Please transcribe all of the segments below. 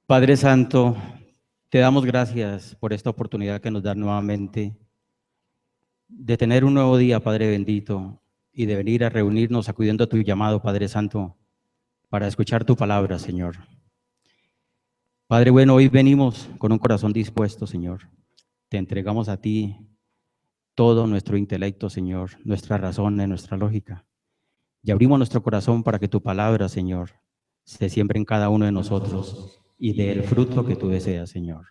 Padre Santo, te damos gracias por esta oportunidad que nos das nuevamente de tener un nuevo día, Padre bendito, y de venir a reunirnos acudiendo a tu llamado, Padre Santo, para escuchar tu palabra, Señor. Padre bueno, hoy venimos con un corazón dispuesto, Señor. Te entregamos a ti todo nuestro intelecto, Señor, nuestras razones, nuestra lógica. Y abrimos nuestro corazón para que tu palabra, Señor, se siembre en cada uno de nosotros y dé el fruto que tú deseas, Señor.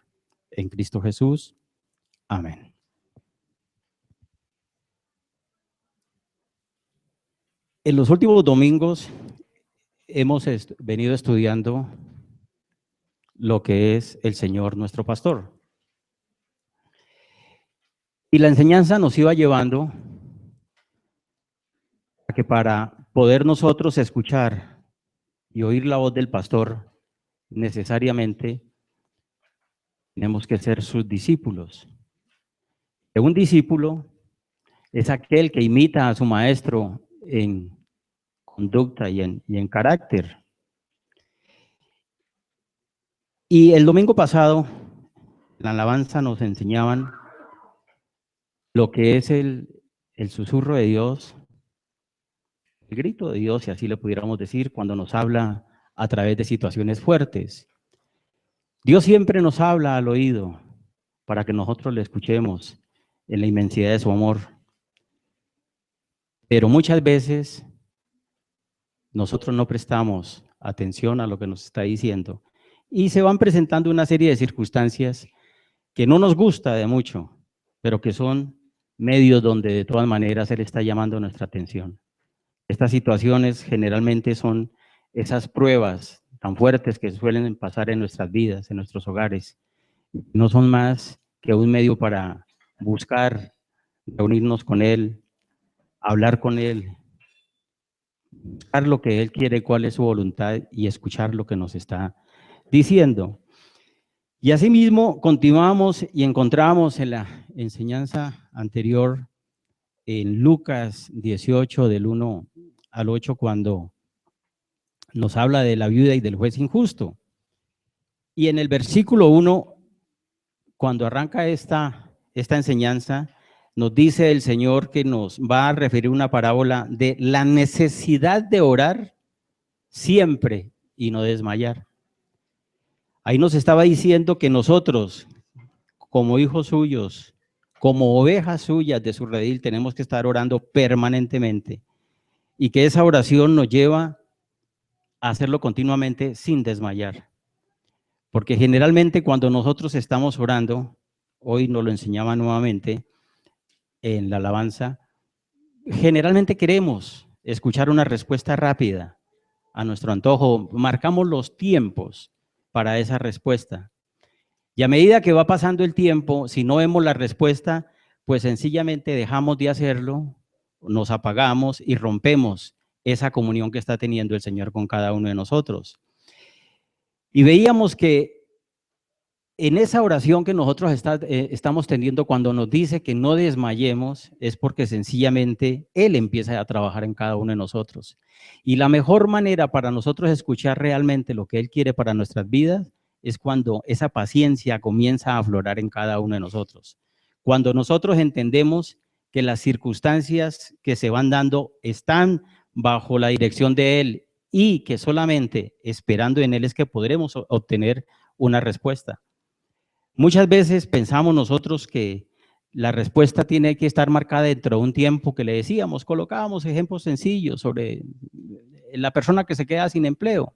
En Cristo Jesús. Amén. En los últimos domingos hemos venido estudiando lo que es el Señor nuestro pastor. Y la enseñanza nos iba llevando a que para poder nosotros escuchar y oír la voz del pastor, necesariamente tenemos que ser sus discípulos. Un discípulo es aquel que imita a su maestro en conducta y en carácter. Y el domingo pasado, en la alabanza nos enseñaban lo que es el susurro de Dios, el grito de Dios, si así le pudiéramos decir, cuando nos habla a través de situaciones fuertes. Dios siempre nos habla al oído para que nosotros le escuchemos en la inmensidad de su amor. Pero muchas veces nosotros no prestamos atención a lo que nos está diciendo y se van presentando una serie de circunstancias que no nos gusta de mucho, pero que son medios donde de todas maneras Él está llamando nuestra atención. Estas situaciones generalmente son esas pruebas tan fuertes que suelen pasar en nuestras vidas, en nuestros hogares. No son más que un medio para buscar, reunirnos con Él, hablar con Él, buscar lo que Él quiere, cuál es su voluntad y escuchar lo que nos está diciendo. Y asimismo continuamos y encontramos en la enseñanza anterior en Lucas 18 del 1 al 8 cuando nos habla de la viuda y del juez injusto. Y en el versículo 1, cuando arranca esta enseñanza, nos dice el Señor que nos va a referir una parábola de la necesidad de orar siempre y no desmayar. Ahí nos estaba diciendo que nosotros, como hijos suyos, como ovejas suyas de su redil, tenemos que estar orando permanentemente y que esa oración nos lleva a hacerlo continuamente sin desmayar. Porque generalmente cuando nosotros estamos orando, hoy nos lo enseñaba nuevamente en la alabanza, generalmente queremos escuchar una respuesta rápida a nuestro antojo, marcamos los tiempos para esa respuesta. Y a medida que va pasando el tiempo, si no vemos la respuesta, pues sencillamente dejamos de hacerlo, nos apagamos y rompemos esa comunión que está teniendo el Señor con cada uno de nosotros. Y veíamos que en esa oración que nosotros estamos teniendo cuando nos dice que no desmayemos, es porque sencillamente Él empieza a trabajar en cada uno de nosotros. Y la mejor manera para nosotros escuchar realmente lo que Él quiere para nuestras vidas es cuando esa paciencia comienza a aflorar en cada uno de nosotros. Cuando nosotros entendemos que las circunstancias que se van dando están bajo la dirección de Él y que solamente esperando en Él es que podremos obtener una respuesta. Muchas veces pensamos nosotros que la respuesta tiene que estar marcada dentro de un tiempo que le decíamos, colocábamos ejemplos sencillos sobre la persona que se queda sin empleo,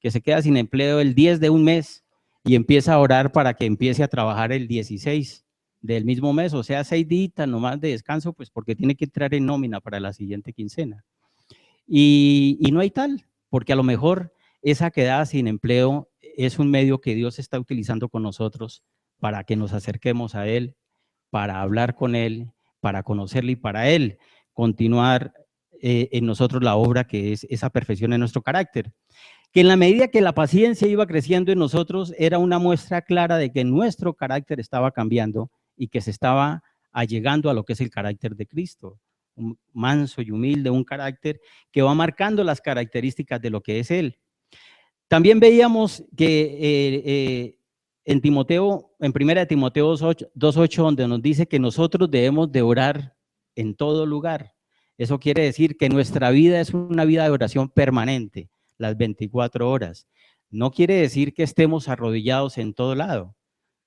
el 10 de un mes y empieza a orar para que empiece a trabajar el 16 del mismo mes, o sea, 6 días nomás de descanso, pues porque tiene que entrar en nómina para la siguiente quincena. Y no hay tal, porque a lo mejor esa quedada sin empleo es un medio que Dios está utilizando con nosotros para que nos acerquemos a Él, para hablar con Él, para conocerle y para Él continuar en nosotros la obra que es esa perfección en nuestro carácter. Que en la medida que la paciencia iba creciendo en nosotros, era una muestra clara de que nuestro carácter estaba cambiando y que se estaba allegando a lo que es el carácter de Cristo. Un manso y humilde, un carácter que va marcando las características de lo que es Él. También veíamos que en Timoteo, en 1 Timoteo 2:8, donde nos dice que nosotros debemos de orar en todo lugar. Eso quiere decir que nuestra vida es una vida de oración permanente, las 24 horas. No quiere decir que estemos arrodillados en todo lado.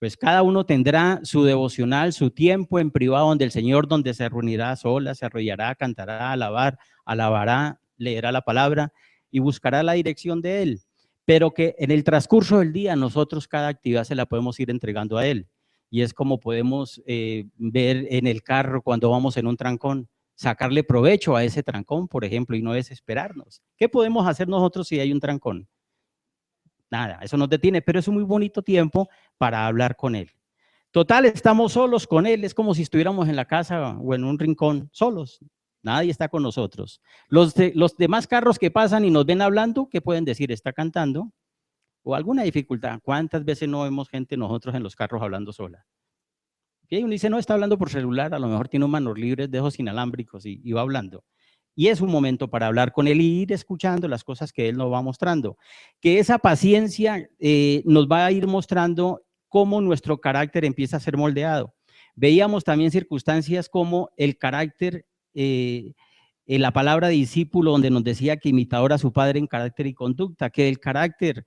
Pues cada uno tendrá su devocional, su tiempo en privado donde el Señor, donde se reunirá a solas, se arrodillará, cantará, alabará, leerá la palabra y buscará la dirección de Él. Pero que en el transcurso del día nosotros cada actividad se la podemos ir entregando a Él. Y es como podemos ver en el carro cuando vamos en un trancón, sacarle provecho a ese trancón, por ejemplo, y no desesperarnos. ¿Qué podemos hacer nosotros si hay un trancón? Nada, eso nos detiene, pero es un muy bonito tiempo para hablar con Él. Total, estamos solos con Él, es como si estuviéramos en la casa o en un rincón, solos. Nadie está con nosotros. Los demás carros que pasan y nos ven hablando, ¿qué pueden decir? ¿Está cantando? O alguna dificultad. ¿Cuántas veces no vemos gente nosotros en los carros hablando sola? Y uno dice, no, está hablando por celular, a lo mejor tiene un manos libres de esos inalámbricos y va hablando. Y es un momento para hablar con Él y ir escuchando las cosas que Él nos va mostrando. Que esa paciencia nos va a ir mostrando cómo nuestro carácter empieza a ser moldeado. Veíamos también circunstancias como el carácter, en la palabra discípulo, donde nos decía que imitador a su padre en carácter y conducta, que el carácter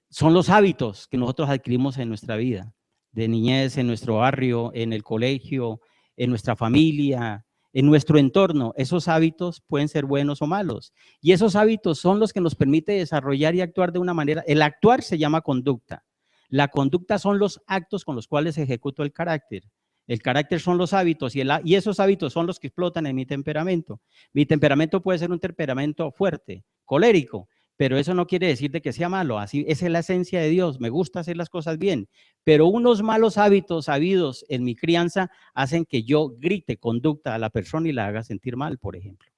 son los hábitos que nosotros adquirimos en nuestra vida, de niñez, en nuestro barrio, en el colegio, en nuestra familia, en nuestro entorno. Esos hábitos pueden ser buenos o malos. Y esos hábitos son los que nos permite desarrollar y actuar de una manera. El actuar se llama conducta. La conducta son los actos con los cuales ejecuto el carácter. El carácter son los hábitos y esos hábitos son los que explotan en mi temperamento. Mi temperamento puede ser un temperamento fuerte, colérico, pero eso no quiere decir de que sea malo. Así, esa es la esencia de Dios. Me gusta hacer las cosas bien, pero unos malos hábitos habidos en mi crianza hacen que yo grite conducta a la persona y la haga sentir mal, por ejemplo.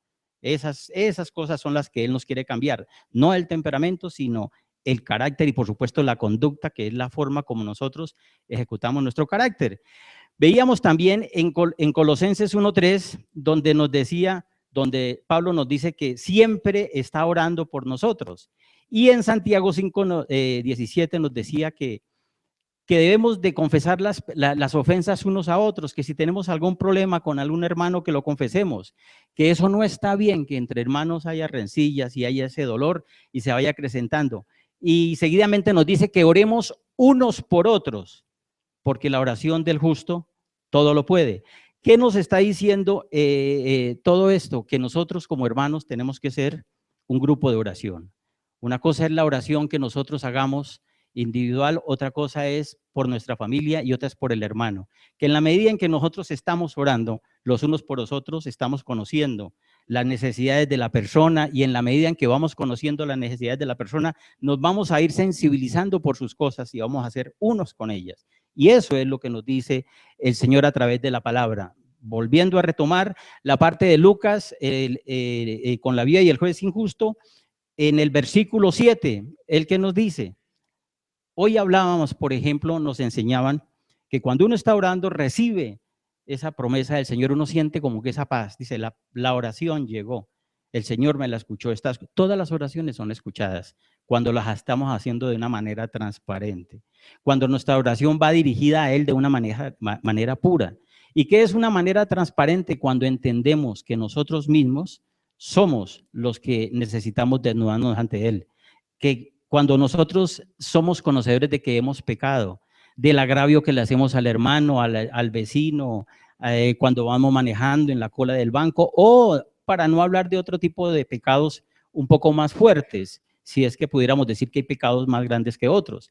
Esas cosas son las que Él nos quiere cambiar. No el temperamento, sino el carácter y, por supuesto, la conducta, que es la forma como nosotros ejecutamos nuestro carácter. Veíamos también en Colosenses 1:3, donde nos decía, donde Pablo nos dice que siempre está orando por nosotros. Y en Santiago 5:17 nos decía que debemos de confesar las ofensas unos a otros, que si tenemos algún problema con algún hermano, que lo confesemos, que eso no está bien, que entre hermanos haya rencillas y haya ese dolor y se vaya acrecentando. Y seguidamente nos dice que oremos unos por otros, porque la oración del justo todo lo puede. ¿Qué nos está diciendo todo esto? Que nosotros como hermanos tenemos que ser un grupo de oración. Una cosa es la oración que nosotros hagamos individual, otra cosa es por nuestra familia y otra es por el hermano. Que en la medida en que nosotros estamos orando los unos por los otros, estamos conociendo las necesidades de la persona y en la medida en que vamos conociendo las necesidades de la persona, nos vamos a ir sensibilizando por sus cosas y vamos a ser unos con ellas. Y eso es lo que nos dice el Señor a través de la palabra. Volviendo a retomar la parte de Lucas con la vía y el juez injusto, en el versículo 7, el que nos dice, hoy hablábamos, por ejemplo, nos enseñaban que cuando uno está orando recibe esa promesa del Señor, uno siente como que esa paz, dice, la oración llegó, el Señor me la escuchó. Todas las oraciones son escuchadas cuando las estamos haciendo de una manera transparente, cuando nuestra oración va dirigida a Él de una manera pura. ¿Y qué es una manera transparente? Cuando entendemos que nosotros mismos somos los que necesitamos desnudarnos ante Él, que cuando nosotros somos conocedores de que hemos pecado, del agravio que le hacemos al hermano, al vecino, cuando vamos manejando en la cola del banco, o para no hablar de otro tipo de pecados un poco más fuertes, si es que pudiéramos decir que hay pecados más grandes que otros.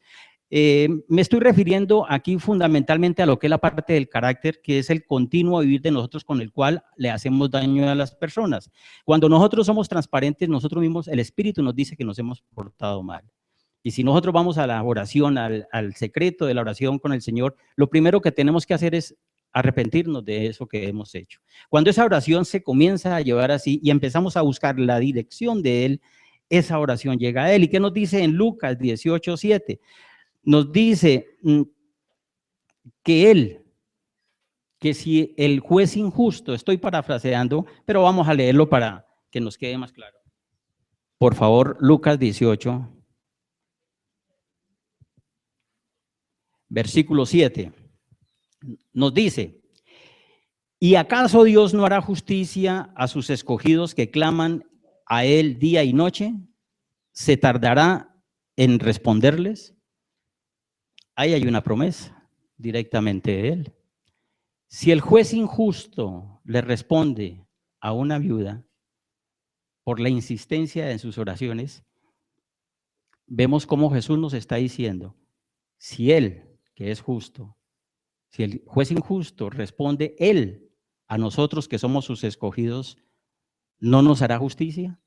Me estoy refiriendo aquí fundamentalmente a lo que es la parte del carácter, que es el continuo vivir de nosotros con el cual le hacemos daño a las personas. Cuando nosotros somos transparentes, nosotros mismos, el Espíritu nos dice que nos hemos portado mal. Y si nosotros vamos a la oración, al secreto de la oración con el Señor, lo primero que tenemos que hacer es arrepentirnos de eso que hemos hecho. Cuando esa oración se comienza a llevar así y empezamos a buscar la dirección de Él, esa oración llega a Él. ¿Y qué nos dice en Lucas 18:7? Nos dice que Él, que si el juez injusto, estoy parafraseando, pero vamos a leerlo para que nos quede más claro. por favor, Lucas 18, versículo 7, nos dice: ¿y acaso Dios no hará justicia a sus escogidos que claman a Él día y noche? ¿Se tardará en responderles? Ahí hay una promesa directamente de Él. Si el juez injusto le responde a una viuda por la insistencia en sus oraciones, vemos cómo Jesús nos está diciendo: si Él, que es justo, si el juez injusto responde Él a nosotros que somos sus escogidos, ¿no nos hará justicia?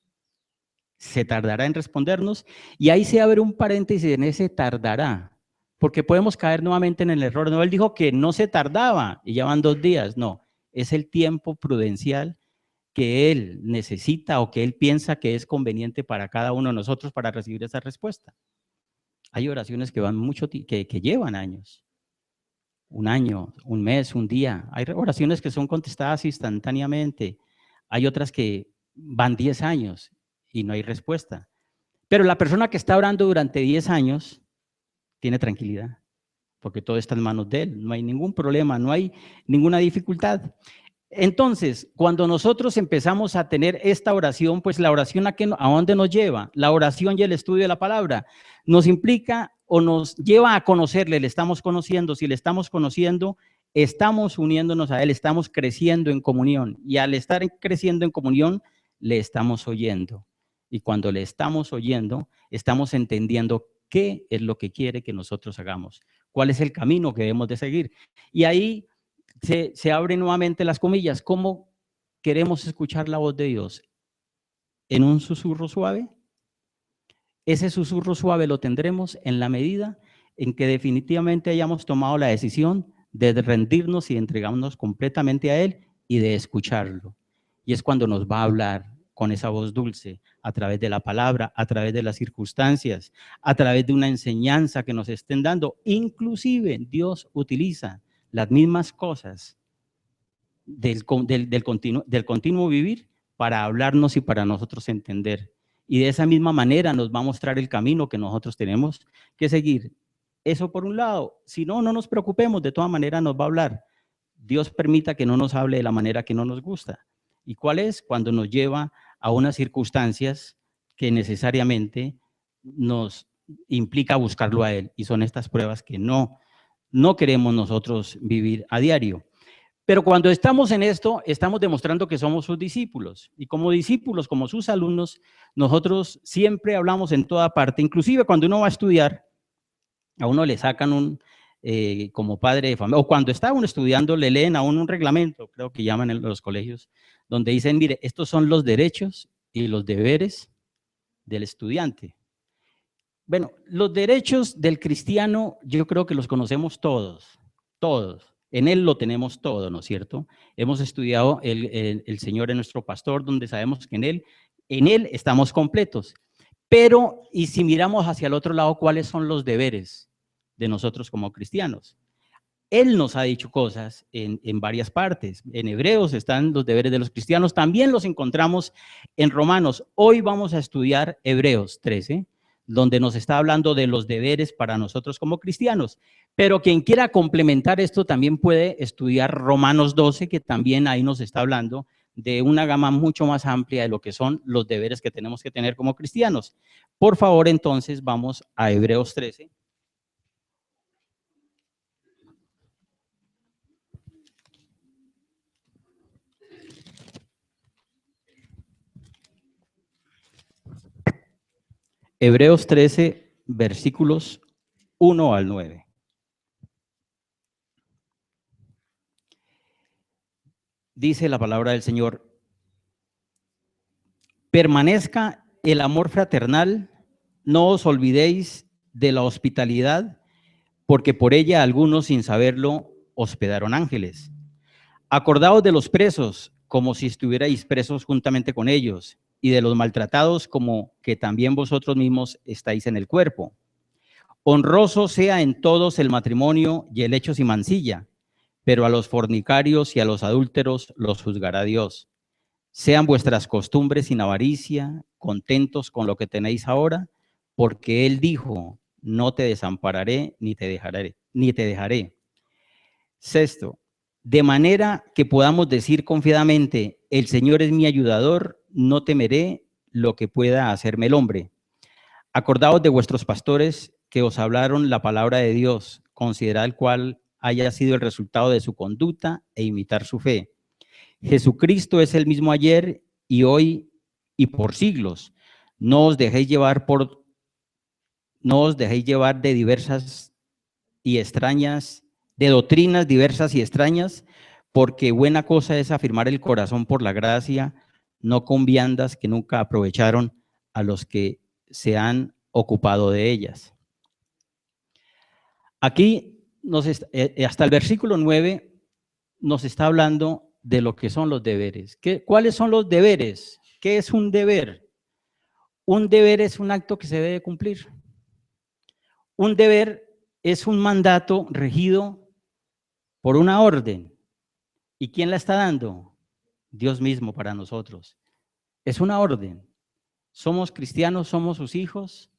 ¿Se tardará en respondernos? Y ahí se abre un paréntesis en ese tardará, porque podemos caer nuevamente en el error. No, Él dijo que no se tardaba y ya van 2 días. No, es el tiempo prudencial que Él necesita o que Él piensa que es conveniente para cada uno de nosotros para recibir esa respuesta. Hay oraciones que van mucho, que llevan años. Un año, un mes, un día. Hay oraciones que son contestadas instantáneamente. Hay otras que van 10 años y no hay respuesta. Pero la persona que está orando durante 10 años tiene tranquilidad, porque todo está en manos de Él. No hay ningún problema, no hay ninguna dificultad. Entonces, cuando nosotros empezamos a tener esta oración, pues la oración ¿a dónde nos lleva? La oración y el estudio de la palabra nos implica o nos lleva a conocerle. Le estamos conociendo. Si le estamos conociendo, estamos uniéndonos a Él, estamos creciendo en comunión, y al estar creciendo en comunión, le estamos oyendo, y cuando le estamos oyendo, estamos entendiendo qué es lo que quiere que nosotros hagamos, cuál es el camino que debemos de seguir, y ahí se abren nuevamente las comillas. ¿Cómo queremos escuchar la voz de Dios? ¿En un susurro suave? Ese susurro suave lo tendremos en la medida en que definitivamente hayamos tomado la decisión de rendirnos y entregarnos completamente a Él y de escucharlo. Y es cuando nos va a hablar con esa voz dulce, a través de la palabra, a través de las circunstancias, a través de una enseñanza que nos estén dando. Inclusive Dios utiliza las mismas cosas del continuo vivir para hablarnos y para nosotros entender. Y de esa misma manera nos va a mostrar el camino que nosotros tenemos que seguir. Eso por un lado. Si no, no nos preocupemos, de todas maneras nos va a hablar. Dios permita que no nos hable de la manera que no nos gusta. ¿Y cuál es? Cuando nos lleva a unas circunstancias que necesariamente nos implica buscarlo a Él. Y son estas pruebas que no queremos nosotros vivir a diario. Pero cuando estamos en esto, estamos demostrando que somos sus discípulos. Y como discípulos, como sus alumnos, nosotros siempre hablamos en toda parte. Inclusive cuando uno va a estudiar, a uno le sacan como padre de familia, o cuando está uno estudiando, le leen a uno un reglamento, creo que llaman en los colegios, donde dicen: mire, estos son los derechos y los deberes del estudiante. Bueno, los derechos del cristiano yo creo que los conocemos todos, todos. En Él lo tenemos todo, ¿no es cierto? Hemos estudiado el Señor es nuestro pastor, donde sabemos que en Él estamos completos. Pero, y si miramos hacia el otro lado, ¿cuáles son los deberes de nosotros como cristianos? Él nos ha dicho cosas en varias partes. En Hebreos están los deberes de los cristianos, también los encontramos en Romanos. Hoy vamos a estudiar Hebreos 13, donde nos está hablando de los deberes para nosotros como cristianos. Pero quien quiera complementar esto también puede estudiar Romanos 12, que también ahí nos está hablando de una gama mucho más amplia de lo que son los deberes que tenemos que tener como cristianos. Por favor, entonces vamos a Hebreos 13. Hebreos 13, versículos 1 al 9. Dice la palabra del Señor: permanezca el amor fraternal, no os olvidéis de la hospitalidad, porque por ella algunos sin saberlo hospedaron ángeles. Acordaos de los presos, como si estuvierais presos juntamente con ellos, y de los maltratados, como que también vosotros mismos estáis en el cuerpo. Honroso sea en todos el matrimonio y el hecho sin mancilla, pero a los fornicarios y a los adúlteros los juzgará Dios. Sean vuestras costumbres sin avaricia, contentos con lo que tenéis ahora, porque Él dijo, no te desampararé ni te dejaré. Sexto, de manera que podamos decir confiadamente, el Señor es mi ayudador, no temeré lo que pueda hacerme el hombre. Acordaos de vuestros pastores que os hablaron la palabra de Dios, considerad el cual haya sido el resultado de su conducta e imitar su fe. Jesucristo es el mismo ayer y hoy y por siglos. No os dejéis llevar de diversas y extrañas, de doctrinas diversas y extrañas, porque buena cosa es afirmar el corazón por la gracia, no con viandas que nunca aprovecharon a los que se han ocupado de ellas. Aquí hasta el versículo 9 nos está hablando de lo que son los deberes. ¿Cuáles son los deberes? ¿Qué es un deber? Un deber es un acto que se debe cumplir. Un deber es un mandato regido por una orden. ¿Y quién la está dando? Dios mismo para nosotros. Es una orden. Somos cristianos, somos sus hijos,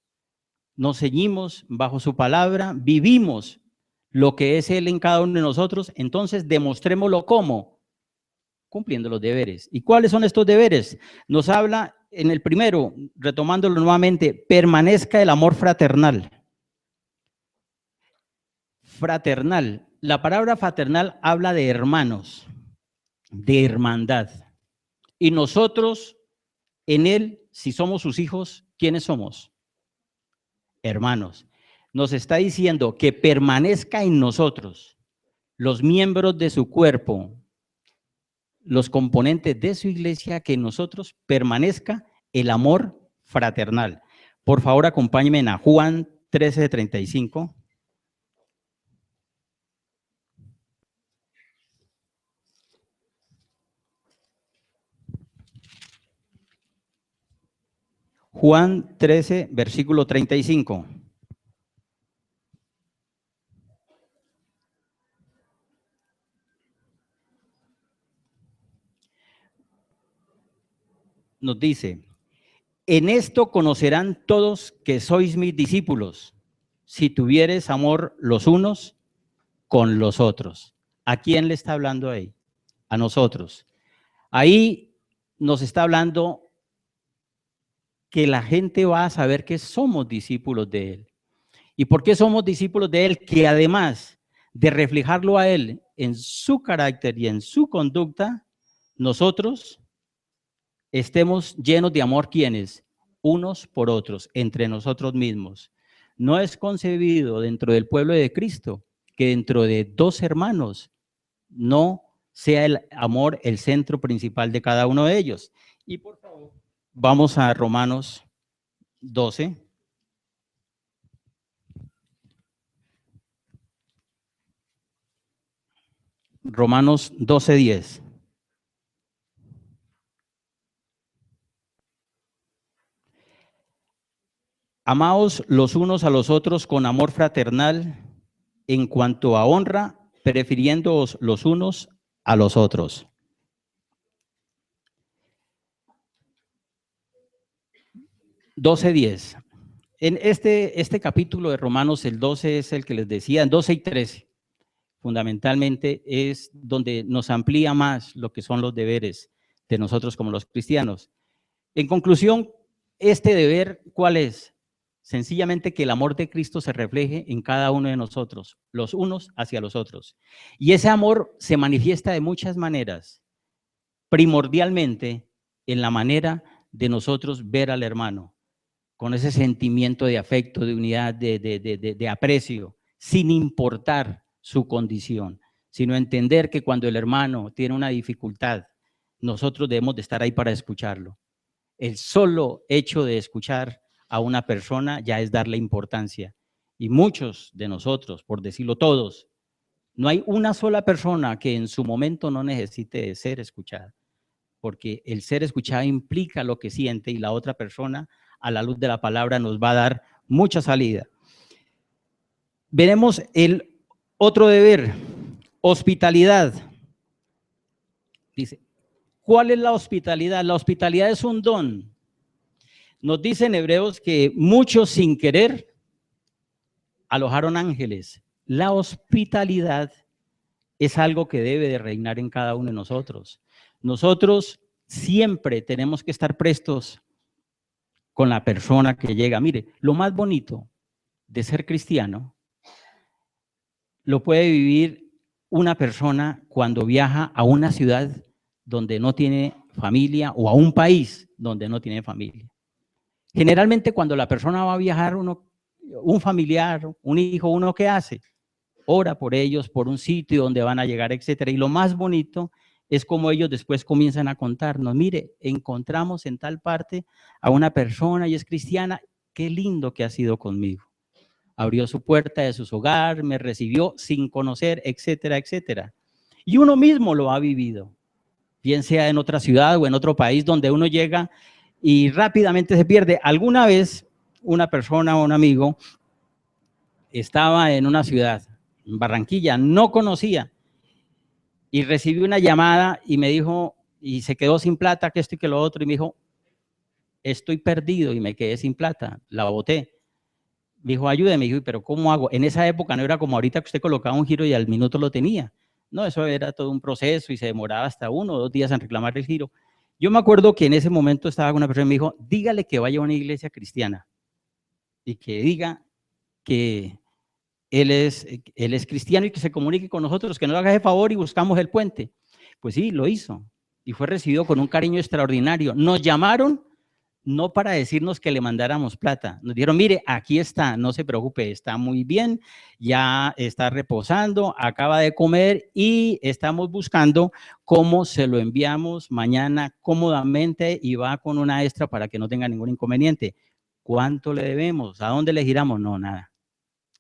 nos ceñimos bajo su palabra, vivimos lo que es Él en cada uno de nosotros, entonces demostrémoslo ¿cómo? Cumpliendo los deberes. ¿Y cuáles son estos deberes? Nos habla en el primero, retomándolo nuevamente, permanezca el amor fraternal. Fraternal. La palabra fraternal habla de hermanos, de hermandad. Y nosotros, en Él, si somos sus hijos, ¿quiénes somos? Hermanos. Nos está diciendo que permanezca en nosotros, los miembros de su cuerpo, los componentes de su iglesia, que en nosotros permanezca el amor fraternal. Por favor, acompáñenme a Juan 13:35. Juan 13, versículo 35. Nos dice, en esto conocerán todos que sois mis discípulos, si tuvieres amor los unos con los otros. ¿A quién le está hablando ahí? A nosotros. Ahí nos está hablando que la gente va a saber que somos discípulos de Él. ¿Y por qué somos discípulos de Él? Que además de reflejarlo a Él en su carácter y en su conducta, nosotros estemos llenos de amor, ¿quiénes? Unos por otros, entre nosotros mismos. No es concebido dentro del pueblo de Cristo que dentro de dos hermanos no sea el amor el centro principal de cada uno de ellos. Y por favor, vamos a Romanos 12. Romanos 12:10. Amaos los unos a los otros con amor fraternal, en cuanto a honra, prefiriéndoos los unos a los otros. (12:10). En este capítulo de Romanos, el 12 es el que les decía, 12 y 13, fundamentalmente es donde nos amplía más lo que son los deberes de nosotros como los cristianos. En conclusión, este deber, ¿cuál es? Sencillamente que el amor de Cristo se refleje en cada uno de nosotros, los unos hacia los otros. Y ese amor se manifiesta de muchas maneras, primordialmente en la manera de nosotros ver al hermano, con ese sentimiento de afecto, de unidad, de aprecio, sin importar su condición, sino entender que cuando el hermano tiene una dificultad, nosotros debemos de estar ahí para escucharlo. El solo hecho de escuchar a una persona ya es darle importancia. Y muchos de nosotros, por decirlo todos, no hay una sola persona que en su momento no necesite ser escuchada, porque el ser escuchado implica lo que siente y la otra persona, a la luz de la palabra, nos va a dar mucha salida. Veremos el otro deber, hospitalidad. Dice, ¿Cuál es la hospitalidad? La hospitalidad es un don. Nos dicen Hebreos que muchos sin querer alojaron ángeles. La hospitalidad es algo que debe de reinar en cada uno de nosotros. Nosotros siempre tenemos que estar prestos con la persona que llega. Mire, lo más bonito de ser cristiano lo puede vivir una persona cuando viaja a una ciudad donde no tiene familia o a un país donde no tiene familia. Generalmente cuando la persona va a viajar, un familiar, un hijo, ¿uno qué hace? Ora por ellos, por un sitio donde van a llegar, etcétera. Y lo más bonito es como ellos después comienzan a contarnos, mire, encontramos en tal parte a una persona y es cristiana, qué lindo que ha sido conmigo. Abrió su puerta de su hogar, me recibió sin conocer, etcétera, etcétera. Y uno mismo lo ha vivido, bien sea en otra ciudad o en otro país donde uno llega y rápidamente se pierde. Alguna vez una persona o un amigo estaba en una ciudad, en Barranquilla, no conocía, y recibí una llamada y me dijo, y se quedó sin plata, que esto y que lo otro, y me dijo, estoy perdido y me quedé sin plata, la boté. Dijo, ayúdeme, dijo, pero ¿cómo hago? En esa época no era como ahorita que usted colocaba un giro y al minuto lo tenía. No, eso era todo un proceso y se demoraba hasta 1 o 2 días en reclamar el giro. Yo me acuerdo que en ese momento estaba con una persona y me dijo, dígale que vaya a una iglesia cristiana y que diga que él es cristiano y que se comunique con nosotros, que nos haga ese favor y buscamos el puente. Pues sí, lo hizo y fue recibido con un cariño extraordinario. Nos llamaron no para decirnos que le mandáramos plata. Nos dijeron, mire, aquí está, no se preocupe, está muy bien, ya está reposando, acaba de comer y estamos buscando cómo se lo enviamos mañana cómodamente y va con una extra para que no tenga ningún inconveniente. ¿Cuánto le debemos? ¿A dónde le giramos? No, nada,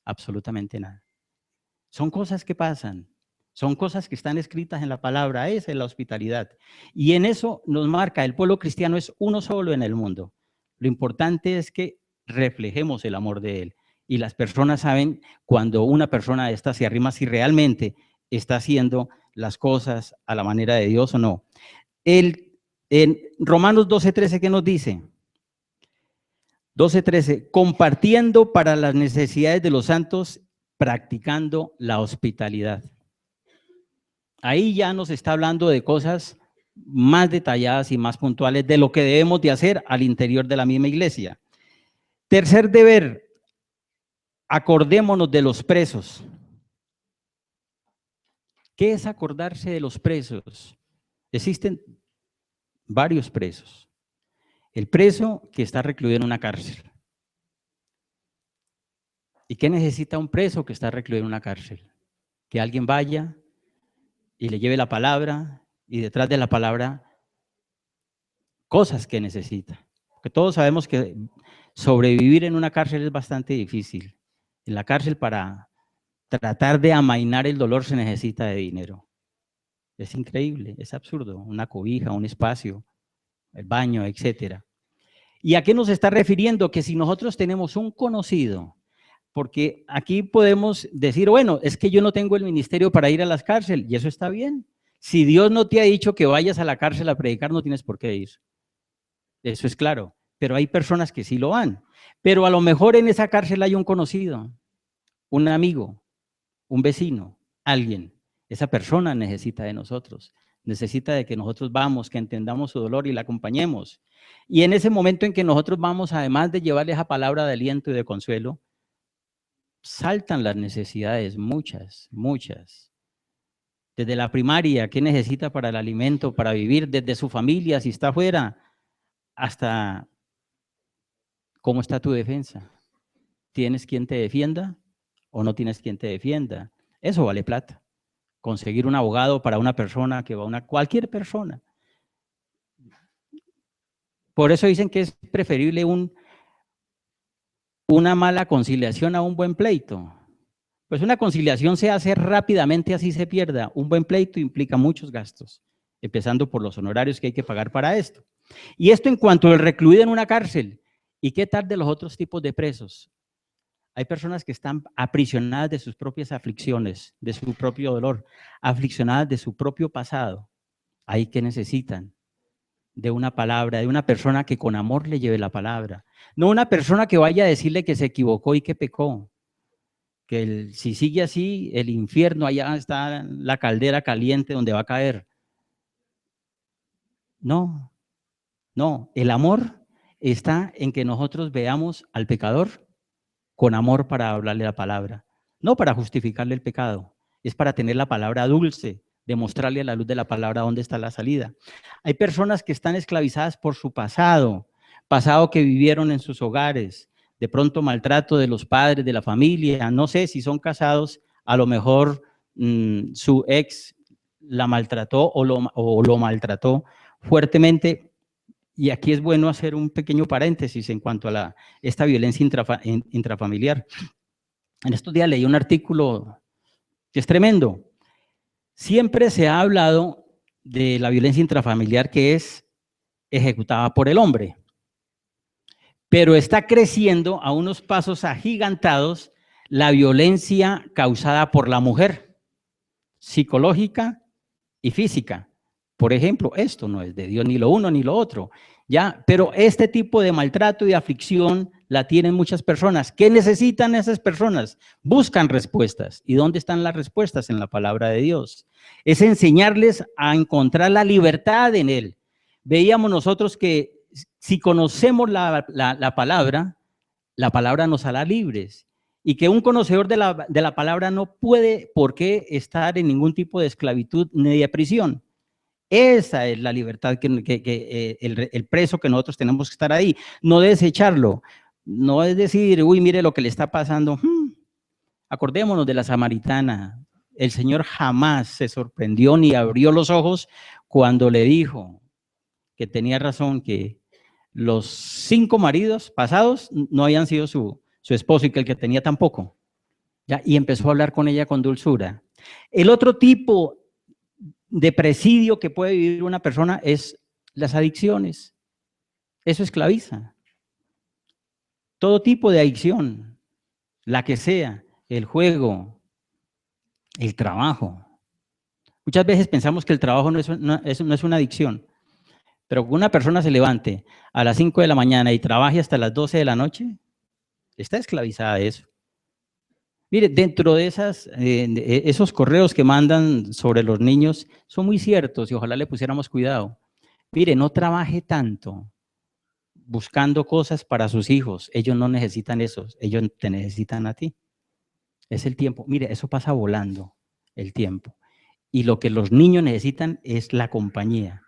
absolutamente nada. Son cosas que pasan. Son cosas que están escritas en la palabra, esa es la hospitalidad. Y en eso nos marca, el pueblo cristiano es uno solo en el mundo. Lo importante es que reflejemos el amor de él. Y las personas saben cuando una persona de esta se arrima si realmente está haciendo las cosas a la manera de Dios o no. En Romanos 12:13, ¿qué nos dice? 12:13, compartiendo para las necesidades de los santos, practicando la hospitalidad. Ahí ya nos está hablando de cosas más detalladas y más puntuales de lo que debemos de hacer al interior de la misma iglesia. Tercer deber, acordémonos de los presos. ¿Qué es acordarse de los presos? Existen varios presos. El preso que está recluido en una cárcel. ¿Y qué necesita un preso que está recluido en una cárcel? Que alguien vaya y le lleve la palabra y detrás de la palabra cosas que necesita. Porque todos sabemos que sobrevivir en una cárcel es bastante difícil. En la cárcel para tratar de amainar el dolor se necesita de dinero. Es increíble, es absurdo. Una cobija, un espacio, el baño, etcétera. ¿Y a qué nos está refiriendo? Que si nosotros tenemos un conocido, porque aquí podemos decir, bueno, es que yo no tengo el ministerio para ir a las cárceles, y eso está bien. Si Dios no te ha dicho que vayas a la cárcel a predicar, no tienes por qué ir. Eso es claro, pero hay personas que sí lo van. Pero a lo mejor en esa cárcel hay un conocido, un amigo, un vecino, alguien. Esa persona necesita de nosotros, necesita de que nosotros vamos, que entendamos su dolor y la acompañemos. Y en ese momento en que nosotros vamos, además de llevarle esa palabra de aliento y de consuelo, saltan las necesidades, muchas, muchas. Desde la primaria, ¿qué necesita para el alimento, para vivir? Desde su familia, si está afuera, hasta cómo está tu defensa. ¿Tienes quien te defienda o no tienes quien te defienda? Eso vale plata. Conseguir un abogado para una persona que va a una, cualquier persona. Por eso dicen que es preferible una mala conciliación a un buen pleito. Pues una conciliación se hace rápidamente, así se pierda. Un buen pleito implica muchos gastos, empezando por los honorarios que hay que pagar para esto. Y esto en cuanto al recluido en una cárcel. ¿Y qué tal de los otros tipos de presos? Hay personas que están aprisionadas de sus propias aflicciones, de su propio dolor, afliccionadas de su propio pasado. Ahí que necesitan de una palabra, de una persona que con amor le lleve la palabra. No una persona que vaya a decirle que se equivocó y que pecó. Que si sigue así, el infierno, allá está la caldera caliente donde va a caer. No, no. El amor está en que nosotros veamos al pecador con amor para hablarle la palabra. No para justificarle el pecado. Es para tener la palabra dulce, demostrarle a la luz de la palabra dónde está la salida. Hay personas que están esclavizadas por su pasado que vivieron en sus hogares, de pronto maltrato de los padres, de la familia, no sé si son casados, a lo mejor su ex la maltrató o lo maltrató fuertemente. Y aquí es bueno hacer un pequeño paréntesis en cuanto a esta violencia intrafamiliar. En estos días leí un artículo que es tremendo. Siempre se ha hablado de la violencia intrafamiliar que es ejecutada por el hombre, pero está creciendo a unos pasos agigantados la violencia causada por la mujer, psicológica y física. Por ejemplo, esto no es de Dios ni lo uno ni lo otro, ¿ya? Pero este tipo de maltrato y aflicción la tienen muchas personas. ¿Qué necesitan esas personas? Buscan respuestas. ¿Y dónde están las respuestas? En la palabra de Dios. Es enseñarles a encontrar la libertad en Él. Veíamos nosotros que si conocemos la palabra nos hará libres. Y que un conocedor de la palabra no puede por qué estar en ningún tipo de esclavitud ni de prisión. Esa es la libertad el preso que nosotros tenemos que estar ahí, no desecharlo, no es decir, uy, mire lo que le está pasando. Acordémonos de la samaritana, el Señor jamás se sorprendió ni abrió los ojos cuando le dijo que tenía razón, que los 5 maridos pasados no habían sido su esposo y que el que tenía tampoco. ¿Ya? Y empezó a hablar con ella con dulzura. El otro tipo de presidio que puede vivir una persona es las adicciones. Eso esclaviza. Todo tipo de adicción, la que sea, el juego, el trabajo. Muchas veces pensamos que el trabajo no es una adicción, pero que una persona se levante a las 5 de la mañana y trabaje hasta las 12 de la noche, está esclavizada de eso. Mire, dentro de esos correos que mandan sobre los niños son muy ciertos y ojalá le pusiéramos cuidado. Mire, no trabaje tanto buscando cosas para sus hijos. Ellos no necesitan eso, ellos te necesitan a ti. Es el tiempo. Mire, eso pasa volando, el tiempo. Y lo que los niños necesitan es la compañía,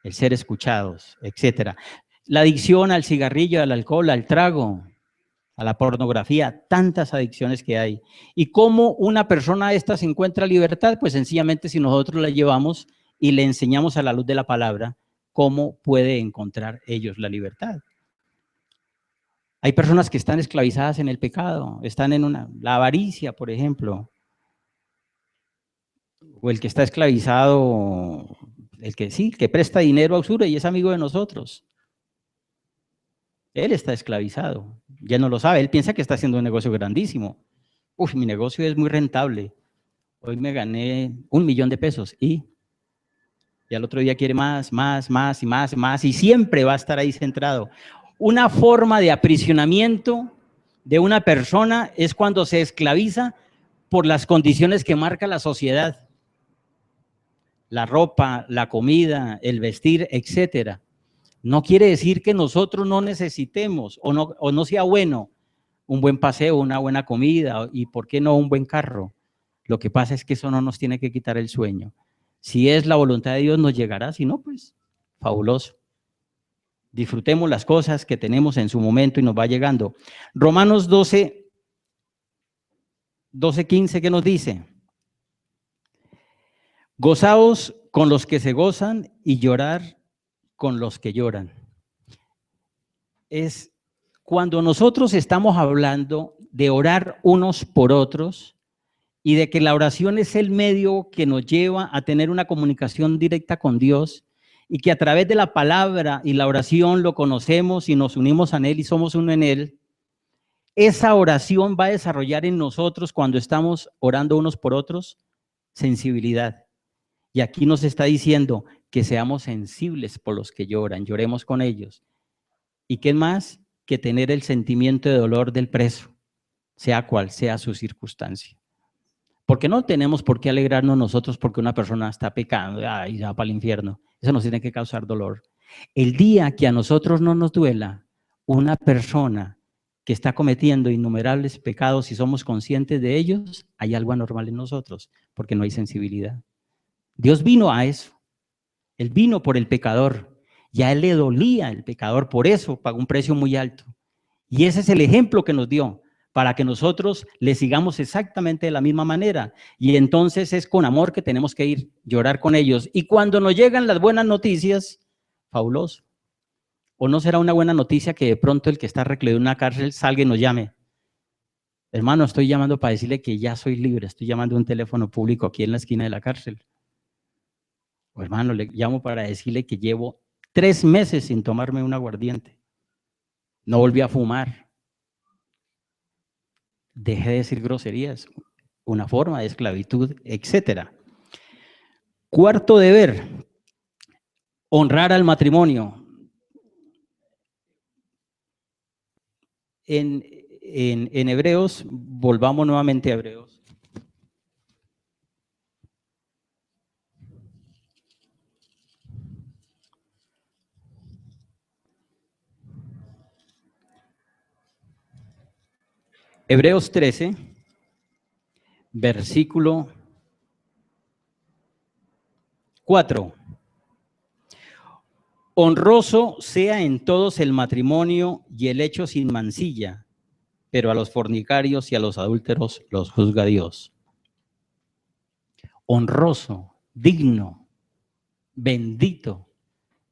el ser escuchados, etc. La adicción al cigarrillo, al alcohol, al trago, a la pornografía, tantas adicciones que hay. ¿Y cómo una persona esta se encuentra libertad? Pues sencillamente si nosotros la llevamos y le enseñamos a la luz de la palabra, ¿cómo puede encontrar ellos la libertad? Hay personas que están esclavizadas en el pecado, están en la avaricia, por ejemplo, o el que está esclavizado, el que presta dinero a usura y es amigo de nosotros. Él está esclavizado, ya no lo sabe, él piensa que está haciendo un negocio grandísimo. Uf, mi negocio es muy rentable, hoy me gané 1 millón de pesos y al otro día quiere más, y siempre va a estar ahí centrado. Una forma de aprisionamiento de una persona es cuando se esclaviza por las condiciones que marca la sociedad. La ropa, la comida, el vestir, etcétera. No quiere decir que nosotros no necesitemos o no sea bueno un buen paseo, una buena comida y por qué no un buen carro. Lo que pasa es que eso no nos tiene que quitar el sueño. Si es la voluntad de Dios nos llegará, si no, pues fabuloso. Disfrutemos las cosas que tenemos en su momento y nos va llegando. Romanos 12:15, ¿qué nos dice? Gozaos con los que se gozan y llorar con los que lloran. Es cuando nosotros estamos hablando de orar unos por otros y de que la oración es el medio que nos lleva a tener una comunicación directa con Dios y que a través de la palabra y la oración lo conocemos y nos unimos a Él y somos uno en Él, esa oración va a desarrollar en nosotros cuando estamos orando unos por otros sensibilidad. Y aquí nos está diciendo, que seamos sensibles por los que lloran, lloremos con ellos. ¿Y qué más? Que tener el sentimiento de dolor del preso, sea cual sea su circunstancia. Porque no tenemos por qué alegrarnos nosotros porque una persona está pecando y va para el infierno. Eso nos tiene que causar dolor. El día que a nosotros no nos duela una persona que está cometiendo innumerables pecados y somos conscientes de ellos, hay algo anormal en nosotros, porque no hay sensibilidad. Dios vino a eso. Él vino por el pecador. Y a él le dolía el pecador, por eso pagó un precio muy alto. Y ese es el ejemplo que nos dio, para que nosotros le sigamos exactamente de la misma manera. Y entonces es con amor que tenemos que ir, llorar con ellos. Y cuando nos llegan las buenas noticias, fabuloso. ¿O no será una buena noticia que de pronto el que está recluido en una cárcel salga y nos llame? Hermano, estoy llamando para decirle que ya soy libre, estoy llamando a un teléfono público aquí en la esquina de la cárcel. O hermano, le llamo para decirle que llevo 3 meses sin tomarme un aguardiente. No volví a fumar. Dejé de decir groserías, una forma de esclavitud, etc. Cuarto deber, honrar al matrimonio. En Hebreos, volvamos nuevamente a Hebreos. Hebreos 13, versículo 4. Honroso sea en todos el matrimonio y el hecho sin mancilla, pero a los fornicarios y a los adúlteros los juzga Dios. Honroso, digno, bendito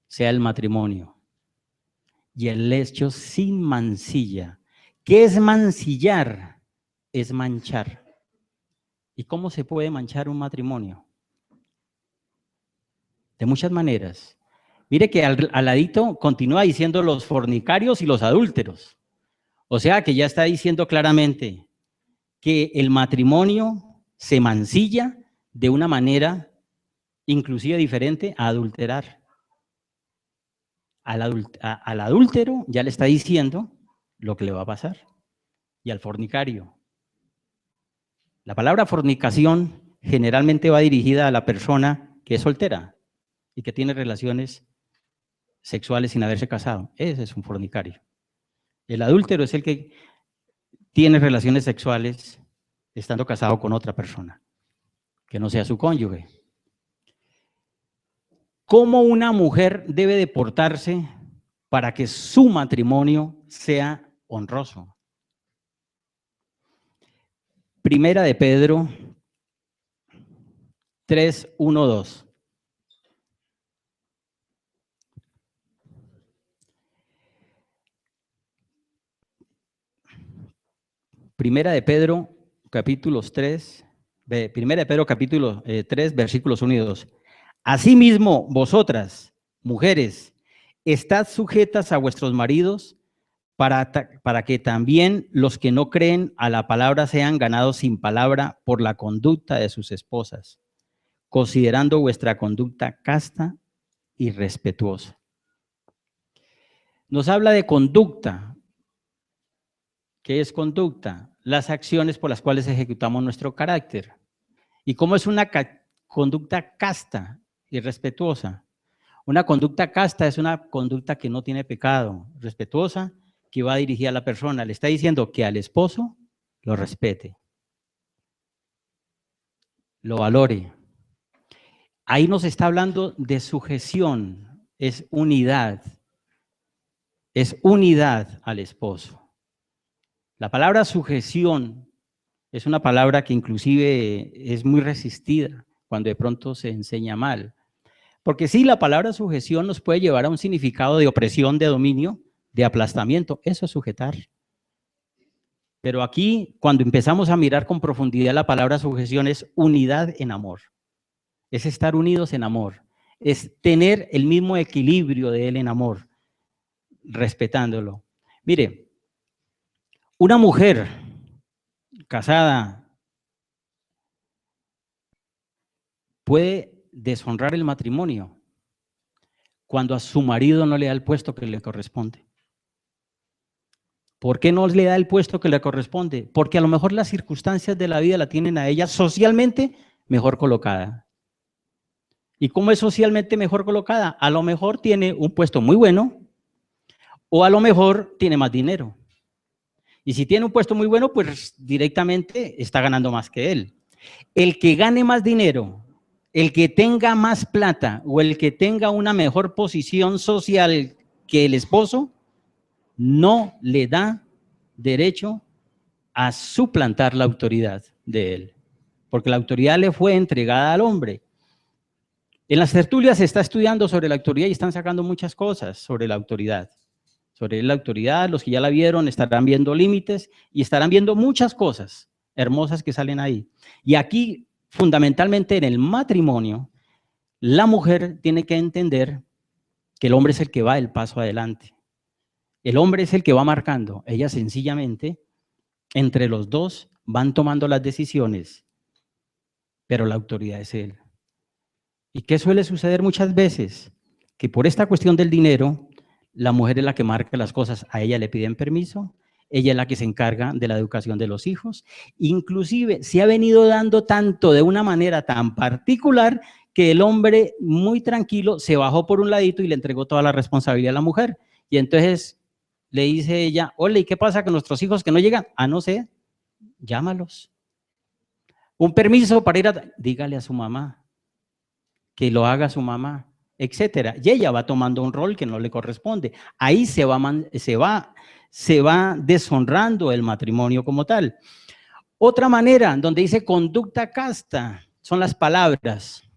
sea el matrimonio y el hecho sin mancilla. ¿Qué es mancillar? Es manchar. ¿Y cómo se puede manchar un matrimonio? De muchas maneras. Mire que al ladito continúa diciendo los fornicarios y los adúlteros. O sea que ya está diciendo claramente que el matrimonio se mancilla de una manera inclusive diferente a adulterar. Al adúltero ya le está diciendo lo que le va a pasar. Y al fornicario. La palabra fornicación generalmente va dirigida a la persona que es soltera y que tiene relaciones sexuales sin haberse casado. Ese es un fornicario. El adúltero es el que tiene relaciones sexuales estando casado con otra persona, que no sea su cónyuge. ¿Cómo una mujer debe de portarse para que su matrimonio sea honroso? Primera de Pedro 3, 1, 2. Primera de Pedro, capítulos 3, Primera de Pedro, capítulo 3, versículos 1 y 2. Asimismo, vosotras, mujeres, estad sujetas a vuestros maridos para que también los que no creen a la palabra sean ganados sin palabra por la conducta de sus esposas, considerando vuestra conducta casta y respetuosa. Nos habla de conducta. ¿Qué es conducta? Las acciones por las cuales ejecutamos nuestro carácter. ¿Y cómo es una conducta casta y respetuosa? Una conducta casta es una conducta que no tiene pecado, respetuosa, que va dirigida a la persona. Le está diciendo que al esposo lo respete, lo valore. Ahí nos está hablando de sujeción, es unidad al esposo. La palabra sujeción es una palabra que inclusive es muy resistida cuando de pronto se enseña mal. Porque sí, la palabra sujeción nos puede llevar a un significado de opresión, de dominio, de aplastamiento. Eso es sujetar. Pero aquí, cuando empezamos a mirar con profundidad la palabra sujeción, es unidad en amor. Es estar unidos en amor. Es tener el mismo equilibrio de él en amor, respetándolo. Mire, una mujer casada puede deshonrar el matrimonio. cuando a su marido no le da el puesto que le corresponde? ¿Por qué no le da el puesto que le corresponde? Porque a lo mejor las circunstancias de la vida la tienen a ella socialmente mejor colocada. ¿Y cómo es socialmente mejor colocada? A lo mejor tiene un puesto muy bueno o a lo mejor tiene más dinero. Y si tiene un puesto muy bueno, pues directamente está ganando más que él. El que gane más dinero, el que tenga más plata o el que tenga una mejor posición social que el esposo, no le da derecho a suplantar la autoridad de él, porque la autoridad le fue entregada al hombre. En las tertulias se está estudiando sobre la autoridad y están sacando muchas cosas sobre la autoridad. Sobre la autoridad, los que ya la vieron estarán viendo límites y estarán viendo muchas cosas hermosas que salen ahí. Y aquí, fundamentalmente en el matrimonio, la mujer tiene que entender que el hombre es el que va el paso adelante. El hombre es el que va marcando. Ella sencillamente, entre los dos, van tomando las decisiones, pero la autoridad es él. ¿Y qué suele suceder muchas veces? Que por esta cuestión del dinero, la mujer es la que marca las cosas. A ella le piden permiso, ella es la que se encarga de la educación de los hijos. Inclusive se ha venido dando tanto de una manera tan particular que el hombre muy tranquilo se bajó por un ladito y le entregó toda la responsabilidad a la mujer. Y entonces le dice ella, hola, ¿y qué pasa con nuestros hijos que no llegan? Ah, no sé, llámalos. Un permiso para ir a... Dígale a su mamá, que lo haga su mamá, etcétera. Y ella va tomando un rol que no le corresponde. Ahí se va deshonrando el matrimonio como tal. Otra manera, donde dice conducta casta, son las palabras.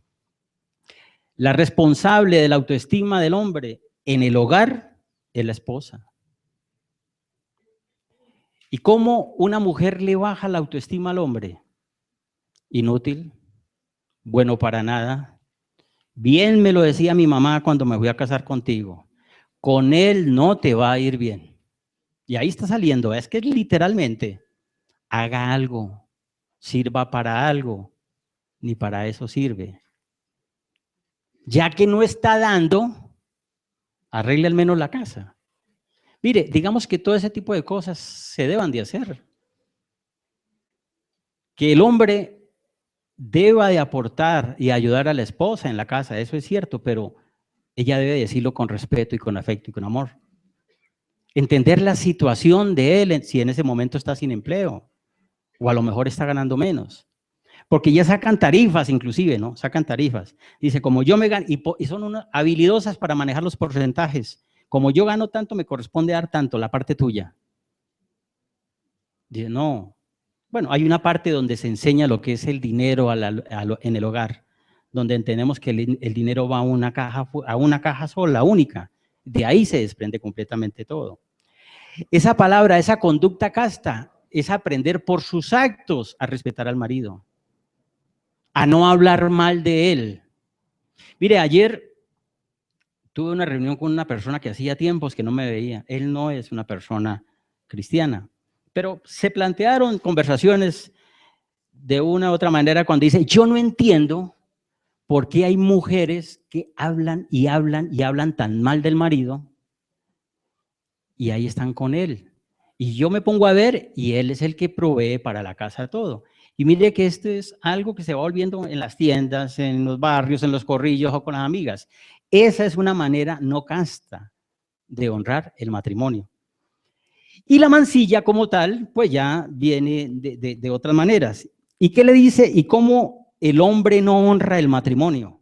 La responsable de la autoestima del hombre en el hogar es la esposa. ¿Y cómo una mujer le baja la autoestima al hombre? Inútil, bueno para nada. Bien me lo decía mi mamá cuando me fui a casar contigo. Con él no te va a ir bien. Y ahí está saliendo. Es que literalmente, haga algo, sirva para algo, ni para eso sirve. Ya que no está dando, arregle al menos la casa. Mire, digamos que todo ese tipo de cosas se deban de hacer. Que el hombre deba de aportar y ayudar a la esposa en la casa, eso es cierto, pero ella debe decirlo con respeto y con afecto y con amor. Entender la situación de él, si en ese momento está sin empleo, o a lo mejor está ganando menos. Porque ya sacan tarifas inclusive, ¿no? Sacan tarifas. Dice, como yo me gano, y son habilidosas para manejar los porcentajes. Como yo gano tanto, me corresponde dar tanto, la parte tuya. Dice, no. Bueno, hay una parte donde se enseña lo que es el dinero en el hogar, donde entendemos que el dinero va a una caja sola, única. De ahí se desprende completamente todo. Esa palabra, esa conducta casta, es aprender por sus actos a respetar al marido, a no hablar mal de él. Mire, ayer tuve una reunión con una persona que hacía tiempos que no me veía. Él no es una persona cristiana, pero se plantearon conversaciones de una u otra manera cuando dice, yo no entiendo por qué hay mujeres que hablan y hablan y hablan tan mal del marido y ahí están con él. Y yo me pongo a ver y él es el que provee para la casa todo. Y mire que esto es algo que se va volviendo en las tiendas, en los barrios, en los corrillos o con las amigas. Esa es una manera no casta de honrar el matrimonio. Y la mancilla como tal, pues ya viene de otras maneras. ¿Y qué le dice? ¿Y cómo el hombre no honra el matrimonio?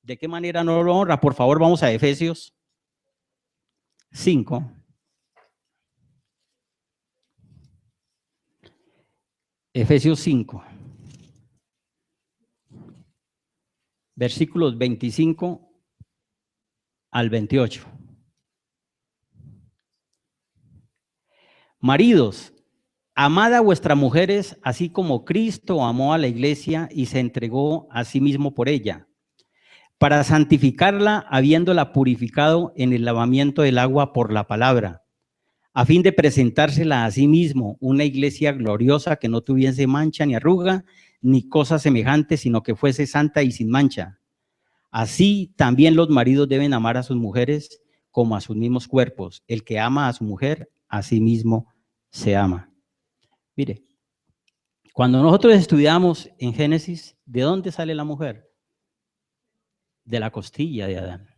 ¿De qué manera no lo honra? Por favor, vamos a Efesios 5. Efesios 5, versículos 25 al 28. Maridos, amad a vuestras mujeres, así como Cristo amó a la iglesia y se entregó a sí mismo por ella, para santificarla, habiéndola purificado en el lavamiento del agua por la palabra, a fin de presentársela a sí mismo, una iglesia gloriosa que no tuviese mancha ni arruga, ni cosa semejante, sino que fuese santa y sin mancha. Así también los maridos deben amar a sus mujeres como a sus mismos cuerpos. El que ama a su mujer, a sí mismo se ama. Mire, cuando nosotros estudiamos en Génesis, ¿de dónde sale la mujer? De la costilla de Adán.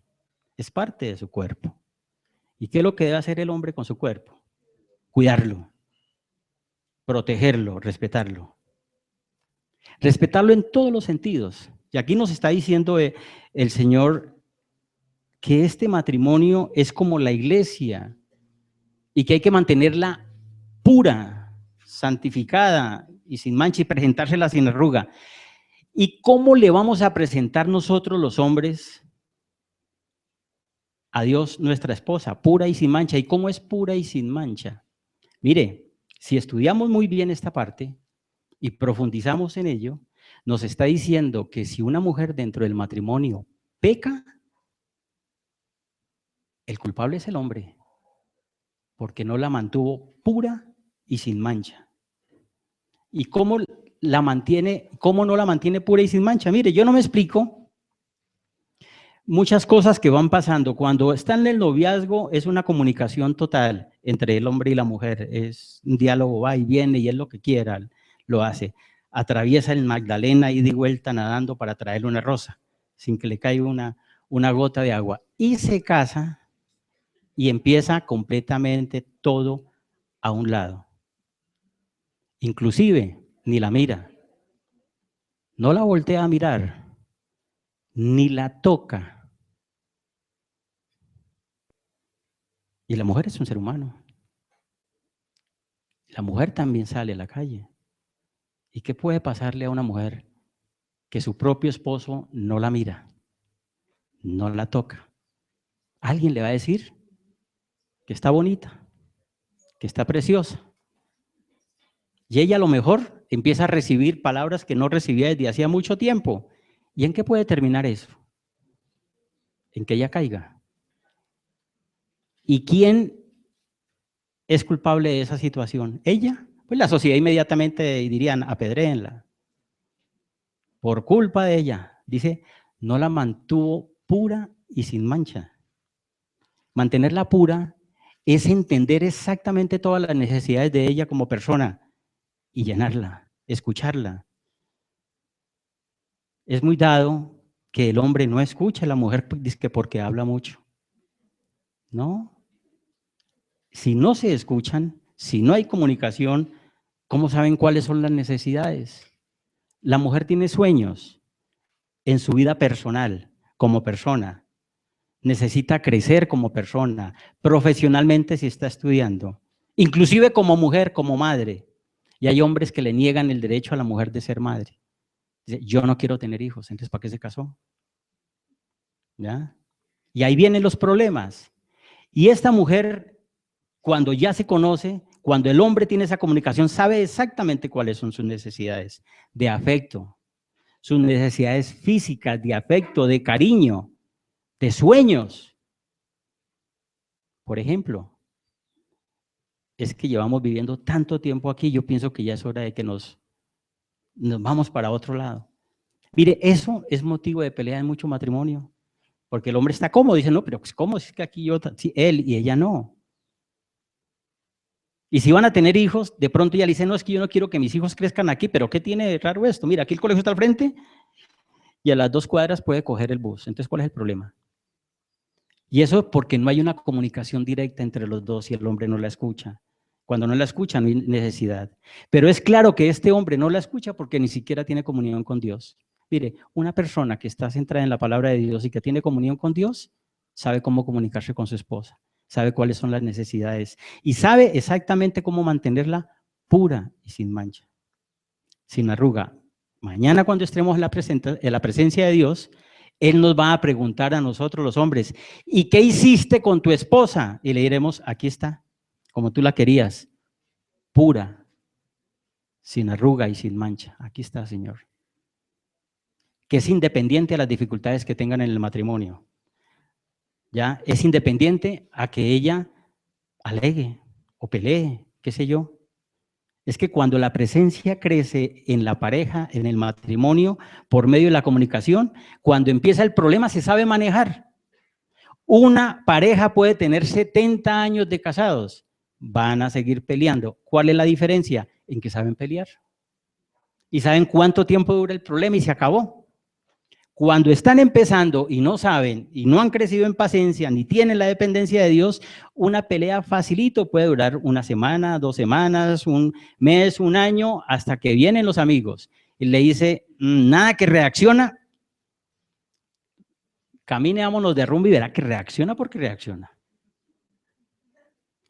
Es parte de su cuerpo. ¿Y qué es lo que debe hacer el hombre con su cuerpo? Cuidarlo, protegerlo, respetarlo. Respetarlo en todos los sentidos. Y aquí nos está diciendo el Señor que este matrimonio es como la iglesia y que hay que mantenerla pura, santificada y sin mancha y presentársela sin arruga. ¿Y cómo le vamos a presentar nosotros los hombres a Dios nuestra esposa? Pura y sin mancha. ¿Y cómo es pura y sin mancha? Mire, si estudiamos muy bien esta parte y profundizamos en ello, nos está diciendo que si una mujer dentro del matrimonio peca, el culpable es el hombre, porque no la mantuvo pura y sin mancha. ¿Y cómo la mantiene, cómo no la mantiene pura y sin mancha? Mire, yo no me explico muchas cosas que van pasando. Cuando está en el noviazgo es una comunicación total entre el hombre y la mujer. Es un diálogo, va y viene y él lo que quiera lo hace. Atraviesa el Magdalena y de vuelta nadando para traerle una rosa, sin que le caiga una gota de agua. Y se casa y empieza completamente todo a un lado. Inclusive ni la mira, no la voltea a mirar, ni la toca. Y la mujer es un ser humano. La mujer también sale a la calle. ¿Y qué puede pasarle a una mujer que su propio esposo no la mira, no la toca? Alguien le va a decir que está bonita, que está preciosa. Y ella a lo mejor empieza a recibir palabras que no recibía desde hacía mucho tiempo. ¿Y en qué puede terminar eso? En que ella caiga. ¿Y quién es culpable de esa situación? ¿Ella? Pues la sociedad inmediatamente dirían, apedréenla. Por culpa de ella, dice, no la mantuvo pura y sin mancha. Mantenerla pura es entender exactamente todas las necesidades de ella como persona y llenarla, escucharla. Es muy dado que el hombre no escucha a la mujer porque habla mucho. No. Si no se escuchan, si no hay comunicación, ¿cómo saben cuáles son las necesidades? La mujer tiene sueños en su vida personal, como persona. Necesita crecer como persona, profesionalmente si está estudiando, inclusive como mujer, como madre. Y hay hombres que le niegan el derecho a la mujer de ser madre. Dice, yo no quiero tener hijos, entonces ¿para qué se casó? ¿Ya? Y ahí vienen los problemas. Y esta mujer, cuando ya se conoce, cuando el hombre tiene esa comunicación, sabe exactamente cuáles son sus necesidades de afecto, sus necesidades físicas, de afecto, de cariño, de sueños. Por ejemplo, es que llevamos viviendo tanto tiempo aquí, yo pienso que ya es hora de que nos vamos para otro lado. Mire, eso es motivo de pelea en mucho matrimonio, porque el hombre está cómodo, dice, no, pero ¿cómo es que aquí yo, sí, él y ella no? Y si van a tener hijos, de pronto ya le dicen, no, es que yo no quiero que mis hijos crezcan aquí, pero ¿qué tiene de raro esto? Mira, aquí el colegio está al frente y a las 2 cuadras puede coger el bus. Entonces, ¿cuál es el problema? Y eso porque no hay una comunicación directa entre los dos y el hombre no la escucha. Cuando no la escucha, no hay necesidad. Pero es claro que este hombre no la escucha porque ni siquiera tiene comunión con Dios. Mire, una persona que está centrada en la palabra de Dios y que tiene comunión con Dios, sabe cómo comunicarse con su esposa, sabe cuáles son las necesidades y sabe exactamente cómo mantenerla pura y sin mancha, sin arruga. Mañana cuando estemos en la presencia de Dios, Él nos va a preguntar a nosotros los hombres, ¿y qué hiciste con tu esposa? Y le diremos, aquí está, como tú la querías, pura, sin arruga y sin mancha. Aquí está, Señor. Que es independiente a las dificultades que tengan en el matrimonio. ¿Ya? Es independiente a que ella alegue o pelee, qué sé yo. es que cuando la presencia crece en la pareja, en el matrimonio, por medio de la comunicación, cuando empieza el problema se sabe manejar. Una pareja puede tener 70 años de casados, van a seguir peleando. ¿Cuál es la diferencia? En que saben pelear. Y saben cuánto tiempo dura el problema y se acabó. Cuando están empezando y no saben, y no han crecido en paciencia, ni tienen la dependencia de Dios, una pelea facilito puede durar una semana, 2 semanas, un mes, un año, hasta que vienen los amigos y le dice, nada que reacciona, camine, vámonos de rumbo y verá que reacciona porque reacciona.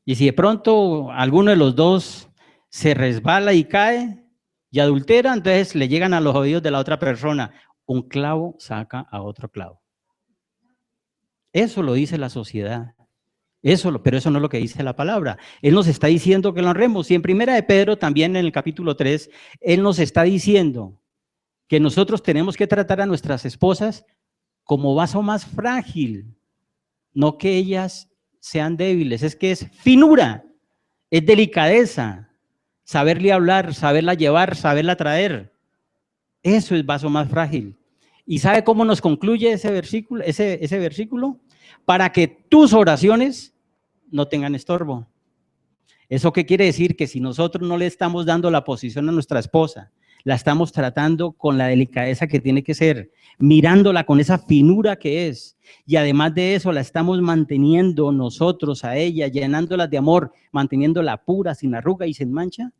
Y si de pronto alguno de los dos se resbala y cae y adultera, entonces le llegan a los oídos de la otra persona. Un clavo saca a otro clavo. Eso lo dice la sociedad. Pero eso no es lo que dice la palabra. Él nos está diciendo que lo honremos. Y en Primera de Pedro, también en el capítulo 3, él nos está diciendo que nosotros tenemos que tratar a nuestras esposas como vaso más frágil, no que ellas sean débiles, es que es finura, es delicadeza, saberle hablar, saberla llevar, saberla traer. Eso es vaso más frágil. ¿Y sabe cómo nos concluye ese versículo? Para que tus oraciones no tengan estorbo. ¿Eso qué quiere decir? Que si nosotros no le estamos dando la posición a nuestra esposa, la estamos tratando con la delicadeza que tiene que ser, mirándola con esa finura que es, y además de eso la estamos manteniendo nosotros a ella, llenándola de amor, manteniéndola pura, sin arruga y sin mancha,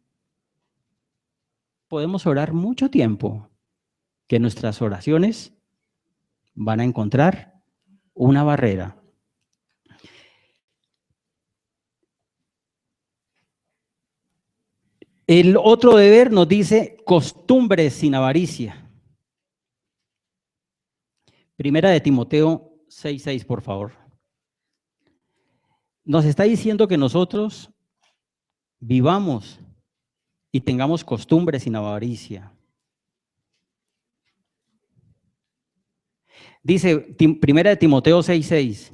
podemos orar mucho tiempo, que nuestras oraciones van a encontrar una barrera. El otro deber nos dice costumbres sin avaricia. Primera de Timoteo 6:6, por favor. Nos está diciendo que nosotros vivamos y tengamos costumbres sin avaricia. Dice Primera de Timoteo 6:6,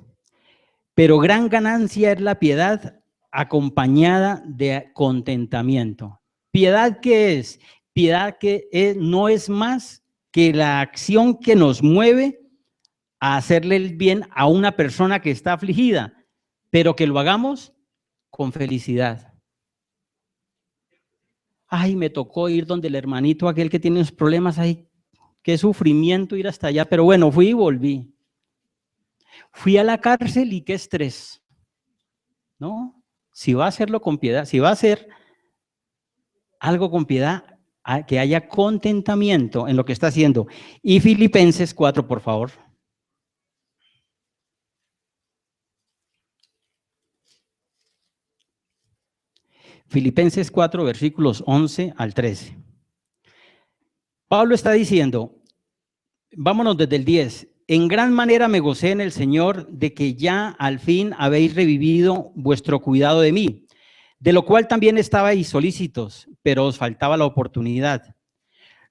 pero gran ganancia es la piedad acompañada de contentamiento. ¿Piedad qué es? Piedad que no es más que la acción que nos mueve a hacerle el bien a una persona que está afligida, pero que lo hagamos con felicidad. Ay, me tocó ir donde el hermanito aquel que tiene unos problemas, ay, qué sufrimiento ir hasta allá, pero bueno, fui y volví. Fui a la cárcel y qué estrés, ¿no? Si va a hacerlo con piedad, si va a hacer algo con piedad, que haya contentamiento en lo que está haciendo. Y Filipenses 4, por favor. Filipenses 4, versículos 11 al 13. Pablo está diciendo, vámonos desde el 10, en gran manera me gocé en el Señor de que ya al fin habéis revivido vuestro cuidado de mí, de lo cual también estabais solícitos, pero os faltaba la oportunidad.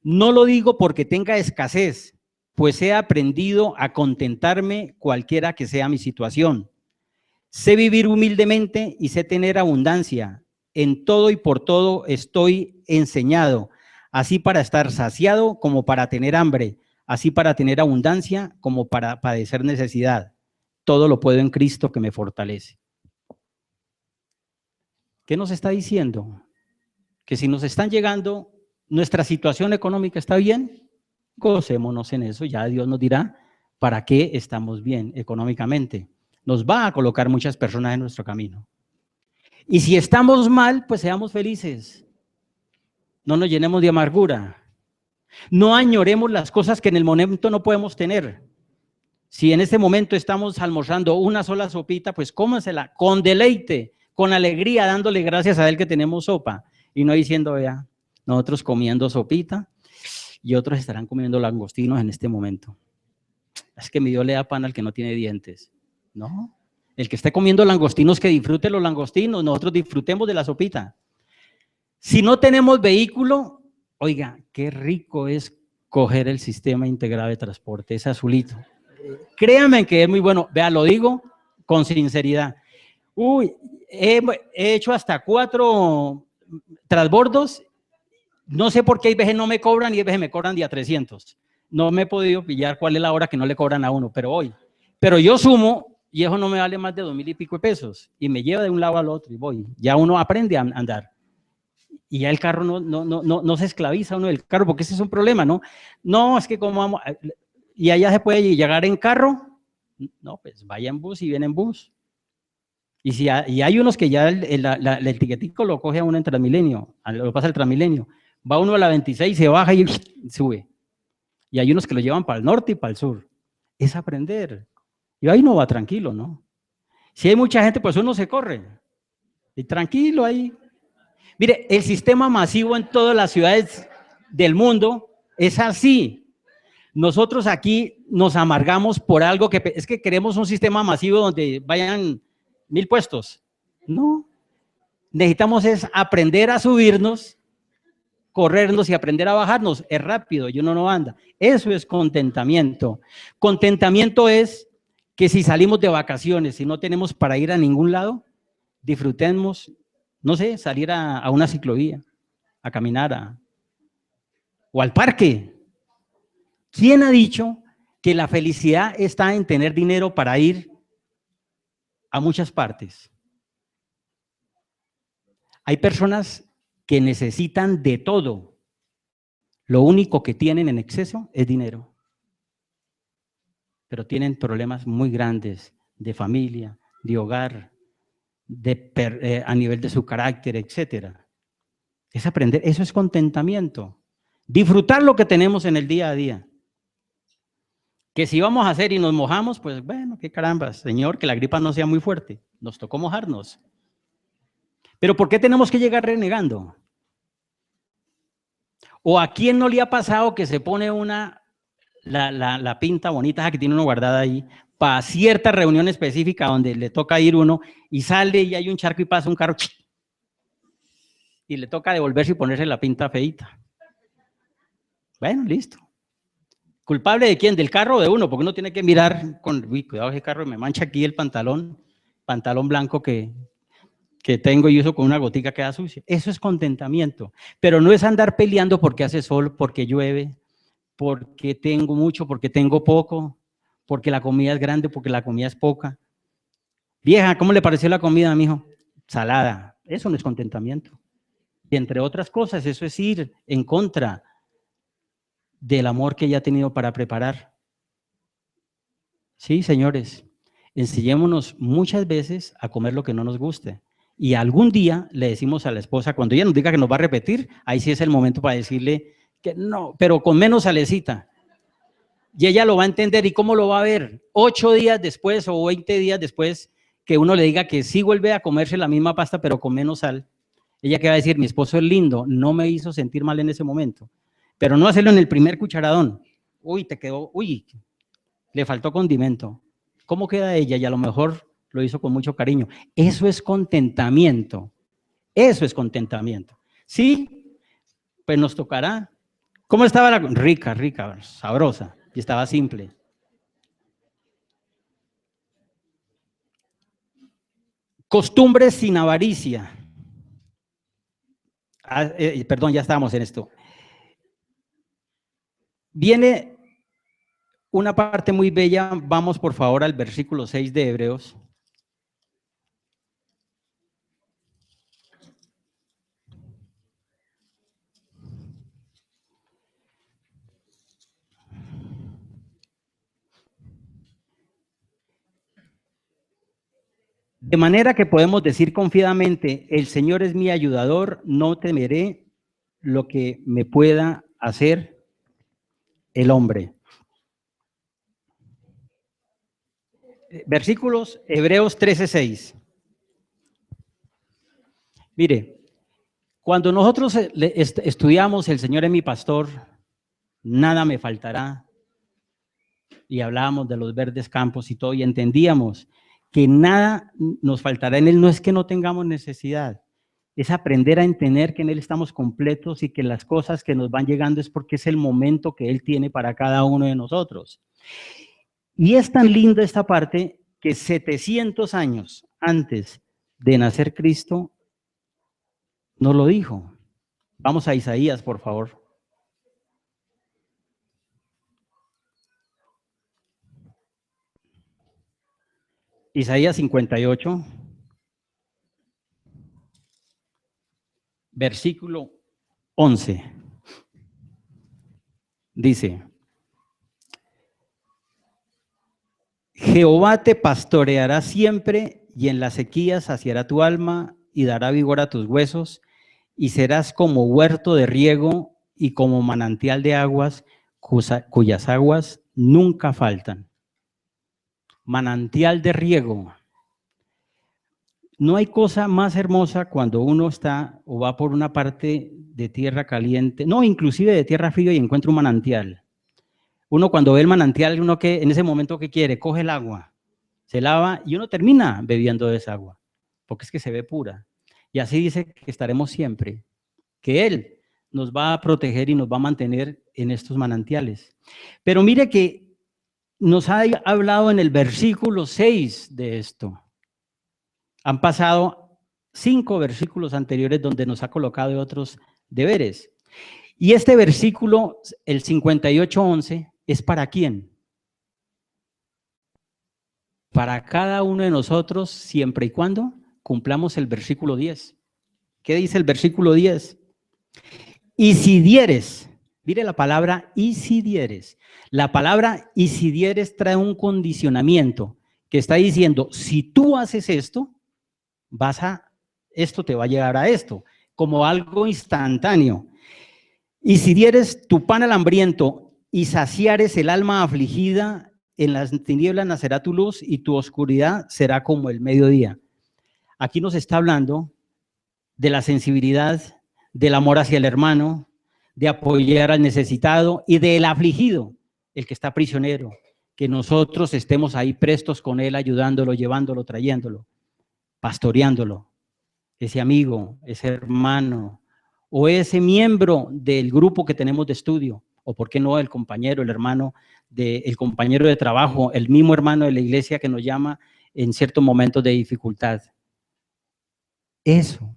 No lo digo porque tenga escasez, pues he aprendido a contentarme cualquiera que sea mi situación. Sé vivir humildemente y sé tener abundancia. En todo y por todo estoy enseñado, así para estar saciado como para tener hambre, así para tener abundancia como para padecer necesidad. Todo lo puedo en Cristo que me fortalece. ¿Qué nos está diciendo? Que si nos están llegando, nuestra situación económica está bien, gocémonos en eso, ya Dios nos dirá para qué estamos bien económicamente. Nos va a colocar muchas personas en nuestro camino. Y si estamos mal, pues seamos felices. No nos llenemos de amargura. No añoremos las cosas que en el momento no podemos tener. Si en este momento estamos almorzando una sola sopita, pues cómansela con deleite, con alegría, dándole gracias a Él que tenemos sopa. Y no diciendo, vea, nosotros comiendo sopita y otros estarán comiendo langostinos en este momento. Es que mi Dios le da pan al que no tiene dientes. No, el que esté comiendo langostinos, que disfrute los langostinos, nosotros disfrutemos de la sopita. Si no tenemos vehículo, oiga, qué rico es coger el sistema integrado de transporte, ese azulito. Créanme que es muy bueno. Vea, lo digo con sinceridad. Uy, he hecho hasta 4 transbordos, no sé por qué hay veces no me cobran y hay veces me cobran día 300. No me he podido pillar cuál es la hora que no le cobran a uno, pero voy. Pero yo sumo y eso no me vale más de 2.000 y pico de pesos y me lleva de un lado al otro y voy. Ya uno aprende a andar. Y ya el carro no se esclaviza uno del carro, porque ese es un problema, ¿no? No, es que como vamos, y allá se puede llegar en carro, no, pues vaya en bus y viene en bus. Y, si y hay unos que ya el tiquetico lo coge a uno en Transmilenio, lo pasa el Transmilenio, va uno a la 26, se baja y sube. Y hay unos que lo llevan para el norte y para el sur. Es aprender. Y ahí no va tranquilo, ¿no? Si hay mucha gente, pues uno se corre. Y tranquilo ahí. Mire, el sistema masivo en todas las ciudades del mundo es así. Nosotros aquí nos amargamos por algo que es que queremos un sistema masivo donde vayan 1.000 puestos. No. Necesitamos es aprender a subirnos, corrernos y aprender a bajarnos. Es rápido y uno no anda. Eso es contentamiento. Contentamiento es que si salimos de vacaciones y no tenemos para ir a ningún lado, disfrutemos, no sé, salir a una ciclovía, a caminar, o al parque. ¿Quién ha dicho que la felicidad está en tener dinero para ir a muchas partes? Hay personas que necesitan de todo. Lo único que tienen en exceso es dinero. Pero tienen problemas muy grandes de familia, de hogar, a nivel de su carácter, etcétera. Es aprender, eso es contentamiento. Disfrutar lo que tenemos en el día a día. Que si vamos a hacer y nos mojamos, pues bueno, qué caramba, Señor, que la gripa no sea muy fuerte. Nos tocó mojarnos. Pero ¿por qué tenemos que llegar renegando? ¿O a quién no le ha pasado que se pone la pinta bonita que tiene uno guardada ahí para cierta reunión específica donde le toca ir uno y sale y hay un charco y pasa un carro y le toca devolverse y ponerse la pinta feita? Bueno, listo. ¿Culpable de quién? ¿Del carro o de uno? Porque uno tiene que mirar con, uy, cuidado, ese carro me mancha aquí el pantalón blanco que tengo y uso con una gotica queda sucia. Eso es contentamiento, pero no es andar peleando porque hace sol, porque llueve, porque tengo mucho, porque tengo poco, porque la comida es grande, porque la comida es poca. Vieja, ¿cómo le pareció la comida, mijo? Salada. Eso no es contentamiento. Y entre otras cosas, eso es ir en contra del amor que ella ha tenido para preparar. Sí, señores, enseñémonos muchas veces a comer lo que no nos guste. Y algún día le decimos a la esposa, cuando ella nos diga que nos va a repetir, ahí sí es el momento para decirle que no, pero con menos salecita. Y ella lo va a entender. ¿Y cómo lo va a ver? 8 días después o 20 días después que uno le diga que sí vuelve a comerse la misma pasta, pero con menos sal. Ella que va a decir, mi esposo es lindo, no me hizo sentir mal en ese momento. Pero no hacerlo en el primer cucharadón. Uy, te quedó, uy, le faltó condimento. ¿Cómo queda ella? Y a lo mejor lo hizo con mucho cariño. Eso es contentamiento. Eso es contentamiento. Sí, pues nos tocará. ¿Cómo estaba la? Rica, rica, sabrosa. Y estaba simple. Costumbres sin avaricia. Perdón, ya estábamos en esto. Viene una parte muy bella. Vamos por favor al versículo 6 de Hebreos. De manera que podemos decir confiadamente, el Señor es mi ayudador, no temeré lo que me pueda hacer el hombre. Versículos Hebreos 13:6. Mire, cuando nosotros estudiamos El Señor es mi pastor, nada me faltará, y hablábamos de los verdes campos y todo, y entendíamos que nada nos faltará en Él. No es que no tengamos necesidad, es aprender a entender que en Él estamos completos y que las cosas que nos van llegando es porque es el momento que Él tiene para cada uno de nosotros. Y es tan linda esta parte que 700 años antes de nacer Cristo, No lo dijo. Vamos a Isaías, por favor. Isaías 58, versículo 11. Dice, Jehová te pastoreará siempre y en las sequías saciará tu alma y dará vigor a tus huesos y serás como huerto de riego y como manantial de aguas cuyas aguas nunca faltan. Manantial de riego. No hay cosa más hermosa cuando uno está o va por una parte de tierra caliente, no, inclusive de tierra fría y encuentra un manantial. Uno cuando ve el manantial, uno que en ese momento que quiere, coge el agua, se lava y uno termina bebiendo de esa agua, porque es que se ve pura. Y así dice que estaremos siempre, que Él nos va a proteger y nos va a mantener en estos manantiales. Pero mire que nos ha hablado en el versículo 6 de esto. Han pasado 5 versículos anteriores donde nos ha colocado otros deberes. Y este versículo, el 58:11, ¿es para quién? Para cada uno de nosotros, siempre y cuando cumplamos el versículo 10. ¿Qué dice el versículo 10? Y si dieres, mire la palabra y si dieres. La palabra y si dieres trae un condicionamiento que está diciendo, si tú haces esto, esto te va a llegar a esto, como algo instantáneo. Y si dieres tu pan al hambriento y saciares el alma afligida, en las tinieblas nacerá tu luz y tu oscuridad será como el mediodía. Aquí nos está hablando de la sensibilidad, del amor hacia el hermano, de apoyar al necesitado y del afligido, el que está prisionero, que nosotros estemos ahí prestos con él, ayudándolo, llevándolo, trayéndolo, pastoreándolo, ese amigo, ese hermano o ese miembro del grupo que tenemos de estudio, o por qué no el compañero, el hermano, el compañero de trabajo, el mismo hermano de la iglesia que nos llama en ciertos momentos de dificultad. Eso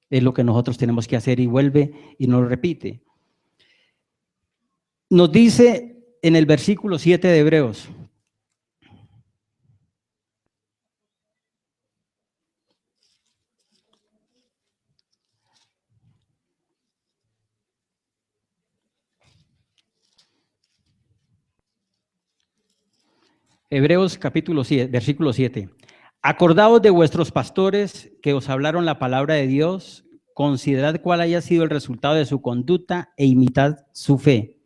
es lo que nosotros tenemos que hacer y vuelve y nos repite. Nos dice en el versículo 7 de Hebreos, Hebreos capítulo 7, versículo 7. Acordaos de vuestros pastores que os hablaron la palabra de Dios, considerad cuál haya sido el resultado de su conducta e imitad su fe.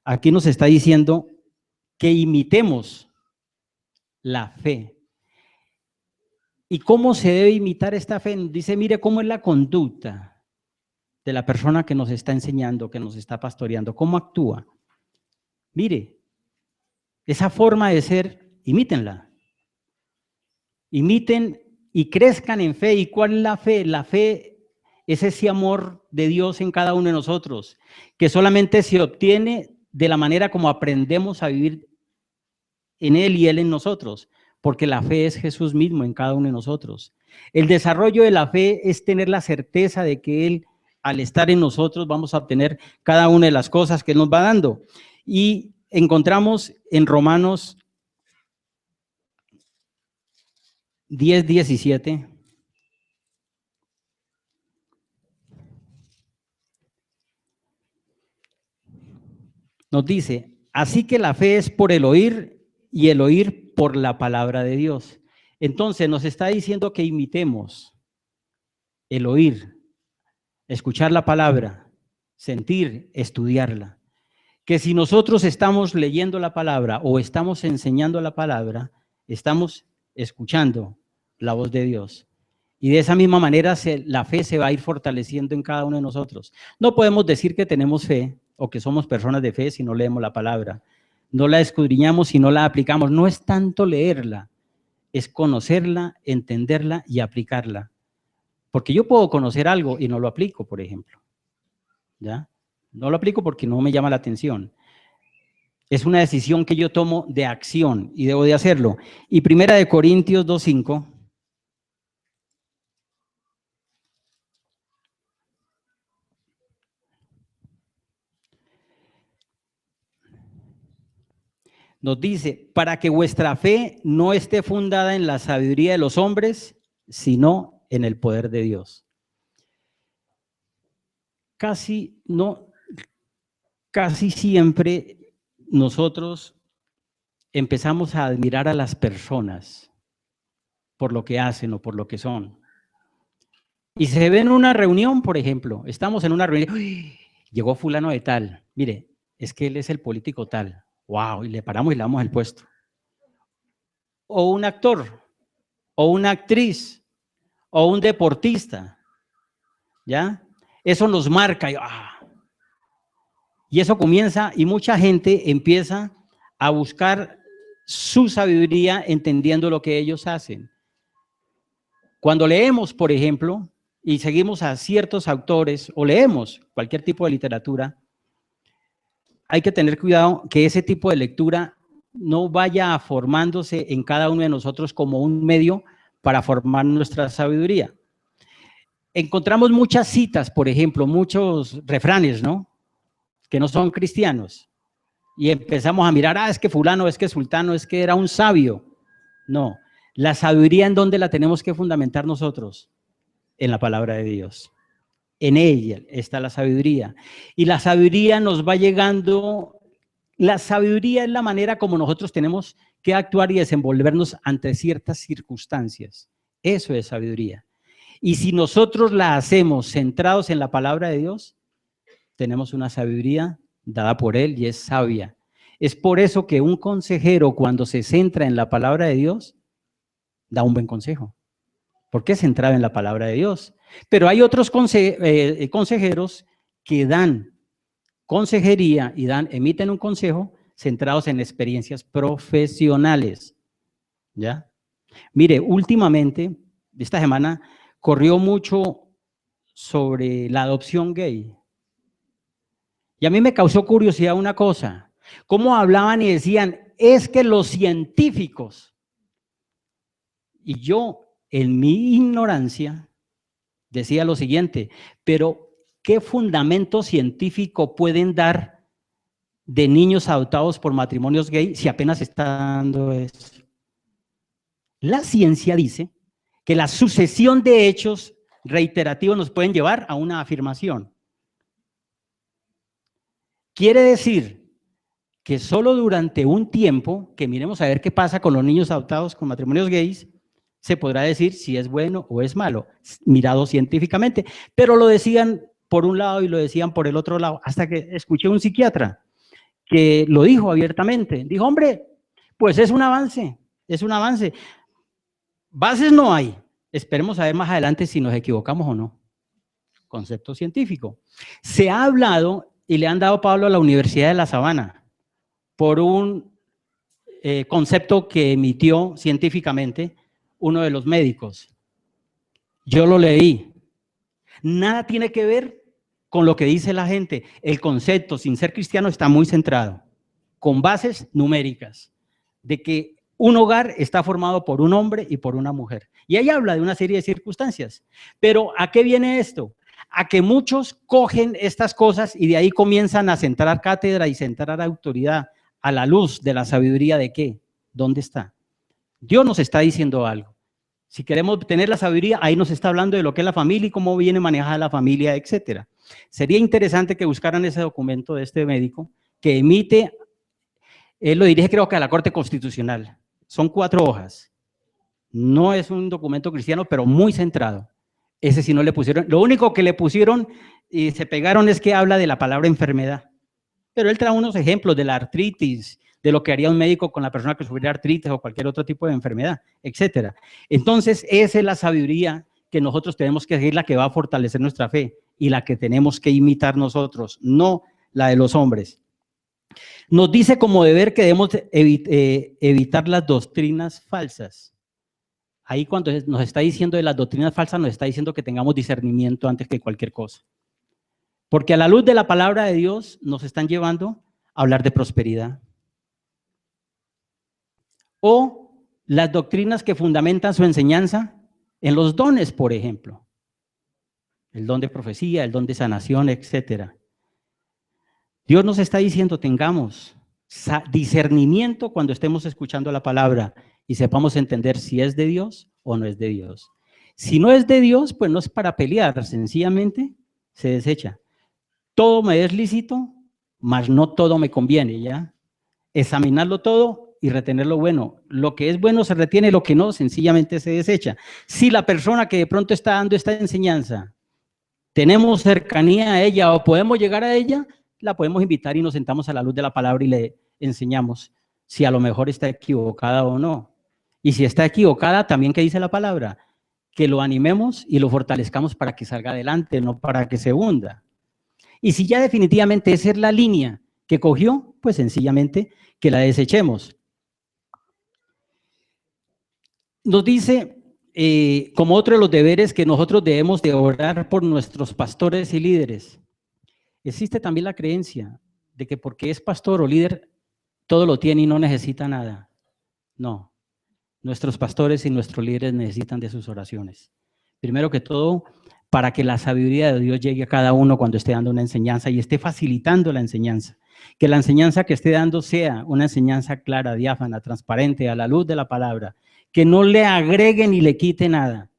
Aquí nos está diciendo que imitemos la fe. ¿Y cómo se debe imitar esta fe? Nos dice, mire cómo es la conducta de la persona que nos está enseñando, que nos está pastoreando, cómo actúa. Mire, esa forma de ser, imítenla. Imiten y crezcan en fe. ¿Y cuál es la fe? La fe es ese amor de Dios en cada uno de nosotros, que solamente se obtiene de la manera como aprendemos a vivir en Él y Él en nosotros, porque la fe es Jesús mismo en cada uno de nosotros. El desarrollo de la fe es tener la certeza de que Él, al estar en nosotros, vamos a obtener cada una de las cosas que Él nos va dando. Y encontramos en Romanos 10:17. Nos dice, así que la fe es por el oír y el oír por la palabra de Dios. Entonces nos está diciendo que imitemos el oír, escuchar la palabra, sentir, estudiarla. Que si nosotros estamos leyendo la palabra o estamos enseñando la palabra, estamos escuchando la voz de Dios. Y de esa misma manera la fe se va a ir fortaleciendo en cada uno de nosotros. No podemos decir que tenemos fe o que somos personas de fe si no leemos la palabra. No la escudriñamos si no la aplicamos. No es tanto leerla, es conocerla, entenderla y aplicarla. Porque yo puedo conocer algo y no lo aplico, por ejemplo. ¿Ya? No lo aplico porque no me llama la atención. Es una decisión que yo tomo de acción y debo de hacerlo. Y 1 Corintios 2:5 Nos dice, para que vuestra fe no esté fundada en la sabiduría de los hombres, sino en el poder de Dios. Casi siempre nosotros empezamos a admirar a las personas por lo que hacen o por lo que son. Y se ve en una reunión, por ejemplo, estamos en una reunión, ¡uy! Llegó fulano de tal, mire, es que él es el político tal, wow, y le paramos y le damos el puesto. O un actor, o una actriz, o un deportista, ¿ya? Eso nos marca, y eso comienza, y mucha gente empieza a buscar su sabiduría entendiendo lo que ellos hacen. Cuando leemos, por ejemplo, y seguimos a ciertos autores, o leemos cualquier tipo de literatura, hay que tener cuidado que ese tipo de lectura no vaya formándose en cada uno de nosotros como un medio para formar nuestra sabiduría. Encontramos muchas citas, por ejemplo, muchos refranes, ¿no? Que no son cristianos. Y empezamos a mirar, es que fulano, es que sultano, es que era un sabio. No, la sabiduría, ¿en dónde la tenemos que fundamentar nosotros? En la palabra de Dios. En ella está la sabiduría. Y la sabiduría nos va llegando, la sabiduría es la manera como nosotros tenemos que actuar y desenvolvernos ante ciertas circunstancias. Eso es sabiduría. Y si nosotros la hacemos centrados en la palabra de Dios, tenemos una sabiduría dada por Él y es sabia. Es por eso que un consejero, cuando se centra en la palabra de Dios, da un buen consejo, porque es centrado en la palabra de Dios. Pero hay otros consejeros que dan consejería y emiten un consejo centrados en experiencias profesionales, ¿ya? Mire, últimamente, esta semana, corrió mucho sobre la adopción gay. Y a mí me causó curiosidad una cosa, cómo hablaban y decían, es que los científicos, y yo en mi ignorancia decía lo siguiente, pero ¿qué fundamento científico pueden dar de niños adoptados por matrimonios gay si apenas está dando eso? La ciencia dice que la sucesión de hechos reiterativos nos pueden llevar a una afirmación. Quiere decir que solo durante un tiempo, que miremos a ver qué pasa con los niños adoptados con matrimonios gays, se podrá decir si es bueno o es malo, mirado científicamente. Pero lo decían por un lado y lo decían por el otro lado, hasta que escuché un psiquiatra que lo dijo abiertamente. Dijo, hombre, pues es un avance, es un avance. Bases no hay. Esperemos a ver más adelante si nos equivocamos o no. Concepto científico. Se ha hablado y le han dado Pablo a la Universidad de La Sabana por un concepto que emitió científicamente uno de los médicos. Yo lo leí. Nada tiene que ver con lo que dice la gente. El concepto, sin ser cristiano, está muy centrado, con bases numéricas, de que un hogar está formado por un hombre y por una mujer. Y ahí habla de una serie de circunstancias. Pero ¿a qué viene esto? A que muchos cogen estas cosas y de ahí comienzan a centrar cátedra y centrar autoridad a la luz de la sabiduría de ¿qué? ¿Dónde está? Dios nos está diciendo algo. Si queremos tener la sabiduría, ahí nos está hablando de lo que es la familia y cómo viene manejada la familia, etcétera. Sería interesante que buscaran ese documento de este médico que emite, él lo dirige creo que a la Corte Constitucional. Son 4 hojas. No es un documento cristiano, pero muy centrado. Ese sí no le pusieron. Lo único que le pusieron y se pegaron es que habla de la palabra enfermedad. Pero él trae unos ejemplos de la artritis, de lo que haría un médico con la persona que sufre artritis o cualquier otro tipo de enfermedad, etcétera. Entonces, esa es la sabiduría que nosotros tenemos que seguir, la que va a fortalecer nuestra fe y la que tenemos que imitar nosotros, no la de los hombres. Nos dice como deber que debemos evitar las doctrinas falsas. Ahí cuando nos está diciendo de las doctrinas falsas, nos está diciendo que tengamos discernimiento antes que cualquier cosa. Porque a la luz de la palabra de Dios nos están llevando a hablar de prosperidad. O las doctrinas que fundamentan su enseñanza en los dones, por ejemplo. El don de profecía, el don de sanación, etcétera. Dios nos está diciendo, tengamos discernimiento cuando estemos escuchando la palabra y sepamos entender si es de Dios o no es de Dios. Si no es de Dios, pues no es para pelear, sencillamente se desecha. Todo me es lícito, mas no todo me conviene, ¿ya? Examinarlo todo y retener lo bueno. Lo que es bueno se retiene, lo que no, sencillamente se desecha. Si la persona que de pronto está dando esta enseñanza, tenemos cercanía a ella o podemos llegar a ella, la podemos invitar y nos sentamos a la luz de la palabra y le enseñamos si a lo mejor está equivocada o no. Y si está equivocada, también, ¿qué dice la palabra? Que lo animemos y lo fortalezcamos para que salga adelante, no para que se hunda. Y si ya definitivamente esa es la línea que cogió, pues sencillamente que la desechemos. Nos dice, como otro de los deberes, que nosotros debemos de orar por nuestros pastores y líderes. Existe también la creencia de que porque es pastor o líder, todo lo tiene y no necesita nada. No, nuestros pastores y nuestros líderes necesitan de sus oraciones. Primero que todo, para que la sabiduría de Dios llegue a cada uno cuando esté dando una enseñanza y esté facilitando la enseñanza. Que la enseñanza que esté dando sea una enseñanza clara, diáfana, transparente, a la luz de la palabra. Que no le agregue ni le quite nada.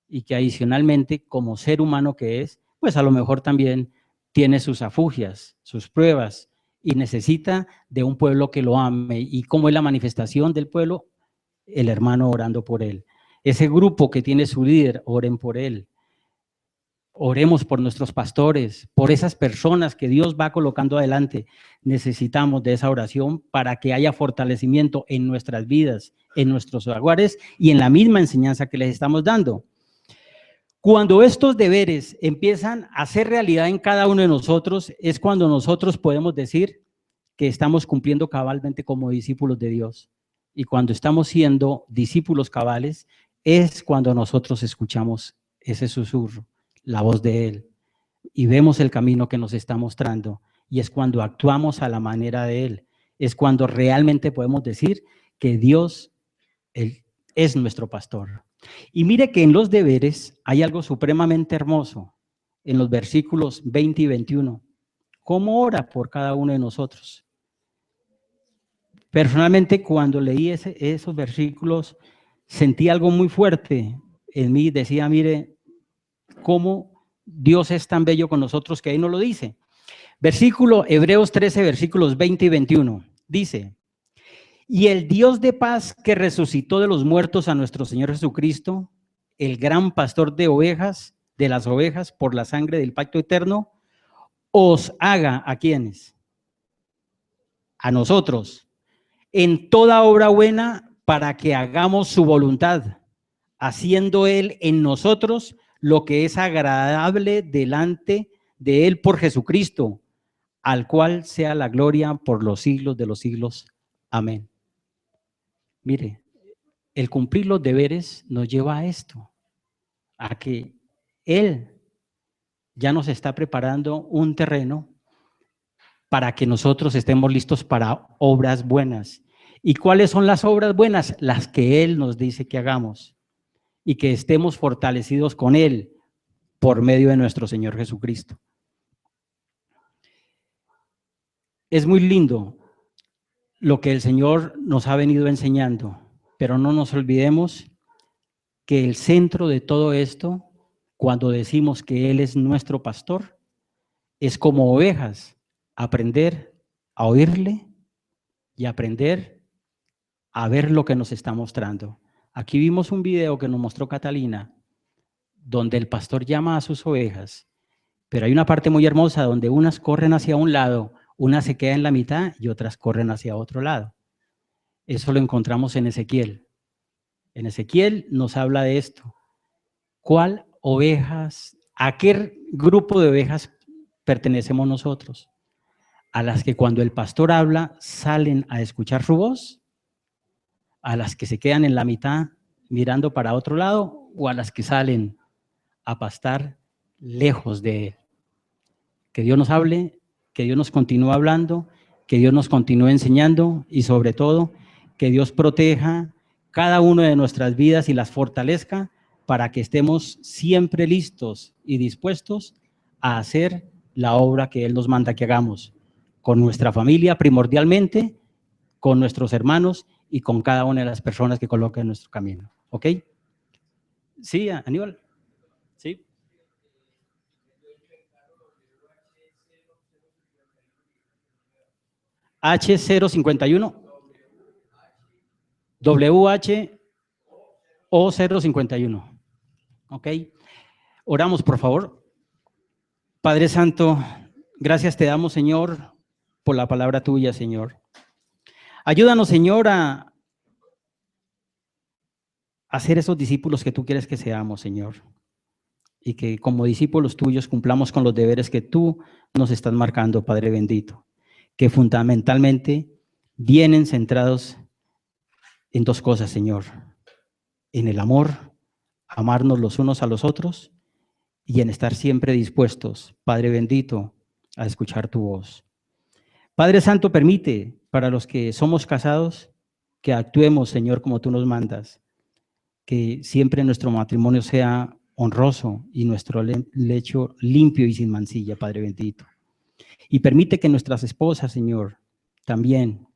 Y que adicionalmente, como ser humano que es, pues a lo mejor también tiene sus afugias, sus pruebas, y necesita de un pueblo que lo ame. ¿Y cómo es la manifestación del pueblo? El hermano orando por él. Ese grupo que tiene su líder, oren por él. Oremos por nuestros pastores, por esas personas que Dios va colocando adelante. Necesitamos de esa oración para que haya fortalecimiento en nuestras vidas, en nuestros hogares y en la misma enseñanza que les estamos dando. Cuando estos deberes empiezan a ser realidad en cada uno de nosotros, es cuando nosotros podemos decir que estamos cumpliendo cabalmente como discípulos de Dios. Y cuando estamos siendo discípulos cabales, es cuando nosotros escuchamos ese susurro, la voz de Él, y vemos el camino que nos está mostrando. Y es cuando actuamos a la manera de Él. Es cuando realmente podemos decir que Dios Él es nuestro pastor. Y mire que en los deberes hay algo supremamente hermoso, en los versículos 20 y 21. ¿Cómo ora por cada uno de nosotros? Personalmente, cuando leí esos versículos, sentí algo muy fuerte en mí. Decía, mire, cómo Dios es tan bello con nosotros que ahí nos lo dice. Versículo, Hebreos 13, versículos 20 y 21. Dice, y el Dios de paz que resucitó de los muertos a nuestro Señor Jesucristo, el gran pastor de ovejas, de las ovejas, por la sangre del pacto eterno, os haga, ¿a quiénes? A nosotros, en toda obra buena para que hagamos su voluntad, haciendo Él en nosotros lo que es agradable delante de Él por Jesucristo, al cual sea la gloria por los siglos de los siglos. Amén. Mire, el cumplir los deberes nos lleva a esto, a que Él ya nos está preparando un terreno para que nosotros estemos listos para obras buenas. ¿Y cuáles son las obras buenas? Las que Él nos dice que hagamos y que estemos fortalecidos con Él por medio de nuestro Señor Jesucristo. Es muy lindo lo que el Señor nos ha venido enseñando, pero no nos olvidemos que el centro de todo esto, cuando decimos que Él es nuestro pastor, es como ovejas, aprender a oírle y aprender a ver lo que nos está mostrando. Aquí vimos un video que nos mostró Catalina, donde el pastor llama a sus ovejas, pero hay una parte muy hermosa donde unas corren hacia un lado, unas se quedan en la mitad y otras corren hacia otro lado. Eso lo encontramos en Ezequiel. En Ezequiel nos habla de esto. ¿Cuál ovejas, a qué grupo de ovejas pertenecemos nosotros? ¿A las que cuando el pastor habla salen a escuchar su voz? ¿A las que se quedan en la mitad mirando para otro lado? ¿O a las que salen a pastar lejos de Él? Que Dios nos hable, que Dios nos continúe hablando, que Dios nos continúe enseñando y sobre todo que Dios proteja cada una de nuestras vidas y las fortalezca para que estemos siempre listos y dispuestos a hacer la obra que Él nos manda que hagamos. con nuestra familia primordialmente, con nuestros hermanos y con cada una de las personas que coloquen en nuestro camino. ¿Ok? Sí, Aníbal. Sí. H051. WHO051. ¿Ok? Oramos, por favor. Padre Santo, gracias te damos, Señor, por la palabra tuya, Señor. Ayúdanos, Señor, a ser esos discípulos que tú quieres que seamos, Señor. Y que como discípulos tuyos cumplamos con los deberes que tú nos estás marcando, Padre bendito. Que fundamentalmente vienen centrados en dos cosas, Señor. En el amor, amarnos los unos a los otros, y en estar siempre dispuestos, Padre bendito, a escuchar tu voz. Padre Santo, permite para los que somos casados que actuemos, Señor, como tú nos mandas, que siempre nuestro matrimonio sea honroso y nuestro lecho limpio y sin mancilla, Padre bendito. Y permite que nuestras esposas, Señor, también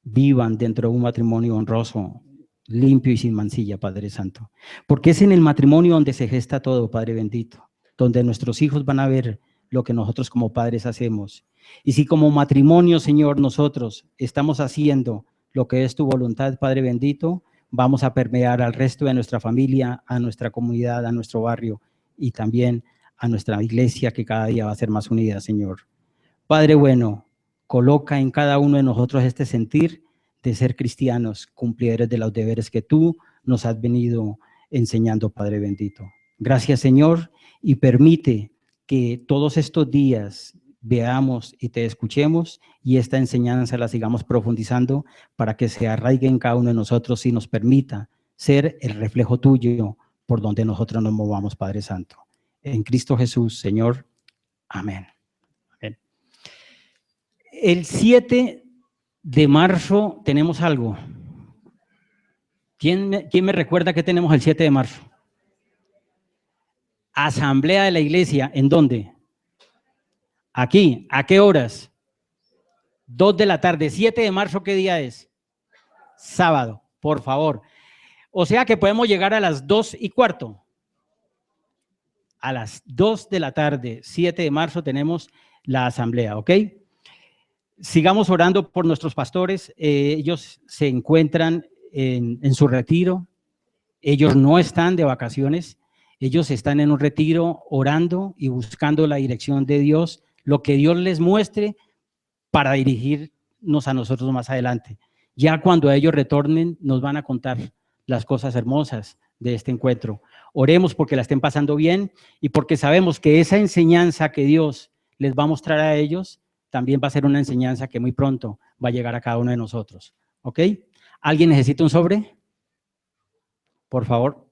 vivan dentro de un matrimonio honroso, limpio y sin mancilla, Padre Santo. Porque es en el matrimonio donde se gesta todo, Padre bendito, donde nuestros hijos van a ver lo que nosotros como padres hacemos. Y si como matrimonio, Señor, nosotros estamos haciendo lo que es tu voluntad, Padre bendito, vamos a permear al resto de nuestra familia, a nuestra comunidad, a nuestro barrio y también a nuestra iglesia, que cada día va a ser más unida, Señor. Padre bueno, coloca en cada uno de nosotros este sentir de ser cristianos, cumplidores de los deberes que tú nos has venido enseñando, Padre bendito. Gracias, Señor, y permite que todos estos días veamos y te escuchemos y esta enseñanza la sigamos profundizando para que se arraigue en cada uno de nosotros y nos permita ser el reflejo tuyo por donde nosotros nos movamos, Padre Santo. En Cristo Jesús, Señor. Amén. Amén. El 7 de marzo tenemos algo. ¿Quién me recuerda que tenemos el 7 de marzo? Asamblea de la iglesia. ¿En dónde? Aquí. ¿A qué horas? 2 de la tarde. 7 de marzo, ¿qué día es? Sábado, por favor. O sea que podemos llegar a las 2:15. A las 2 de la tarde, 7 de marzo, tenemos la asamblea, ¿ok? Sigamos orando por nuestros pastores. Ellos se encuentran en su retiro. Ellos no están de vacaciones. Ellos están en un retiro orando y buscando la dirección de Dios, lo que Dios les muestre para dirigirnos a nosotros más adelante. Ya cuando ellos retornen, nos van a contar las cosas hermosas de este encuentro. Oremos porque la estén pasando bien y porque sabemos que esa enseñanza que Dios les va a mostrar a ellos también va a ser una enseñanza que muy pronto va a llegar a cada uno de nosotros. ¿Ok? ¿Alguien necesita un sobre? Por favor.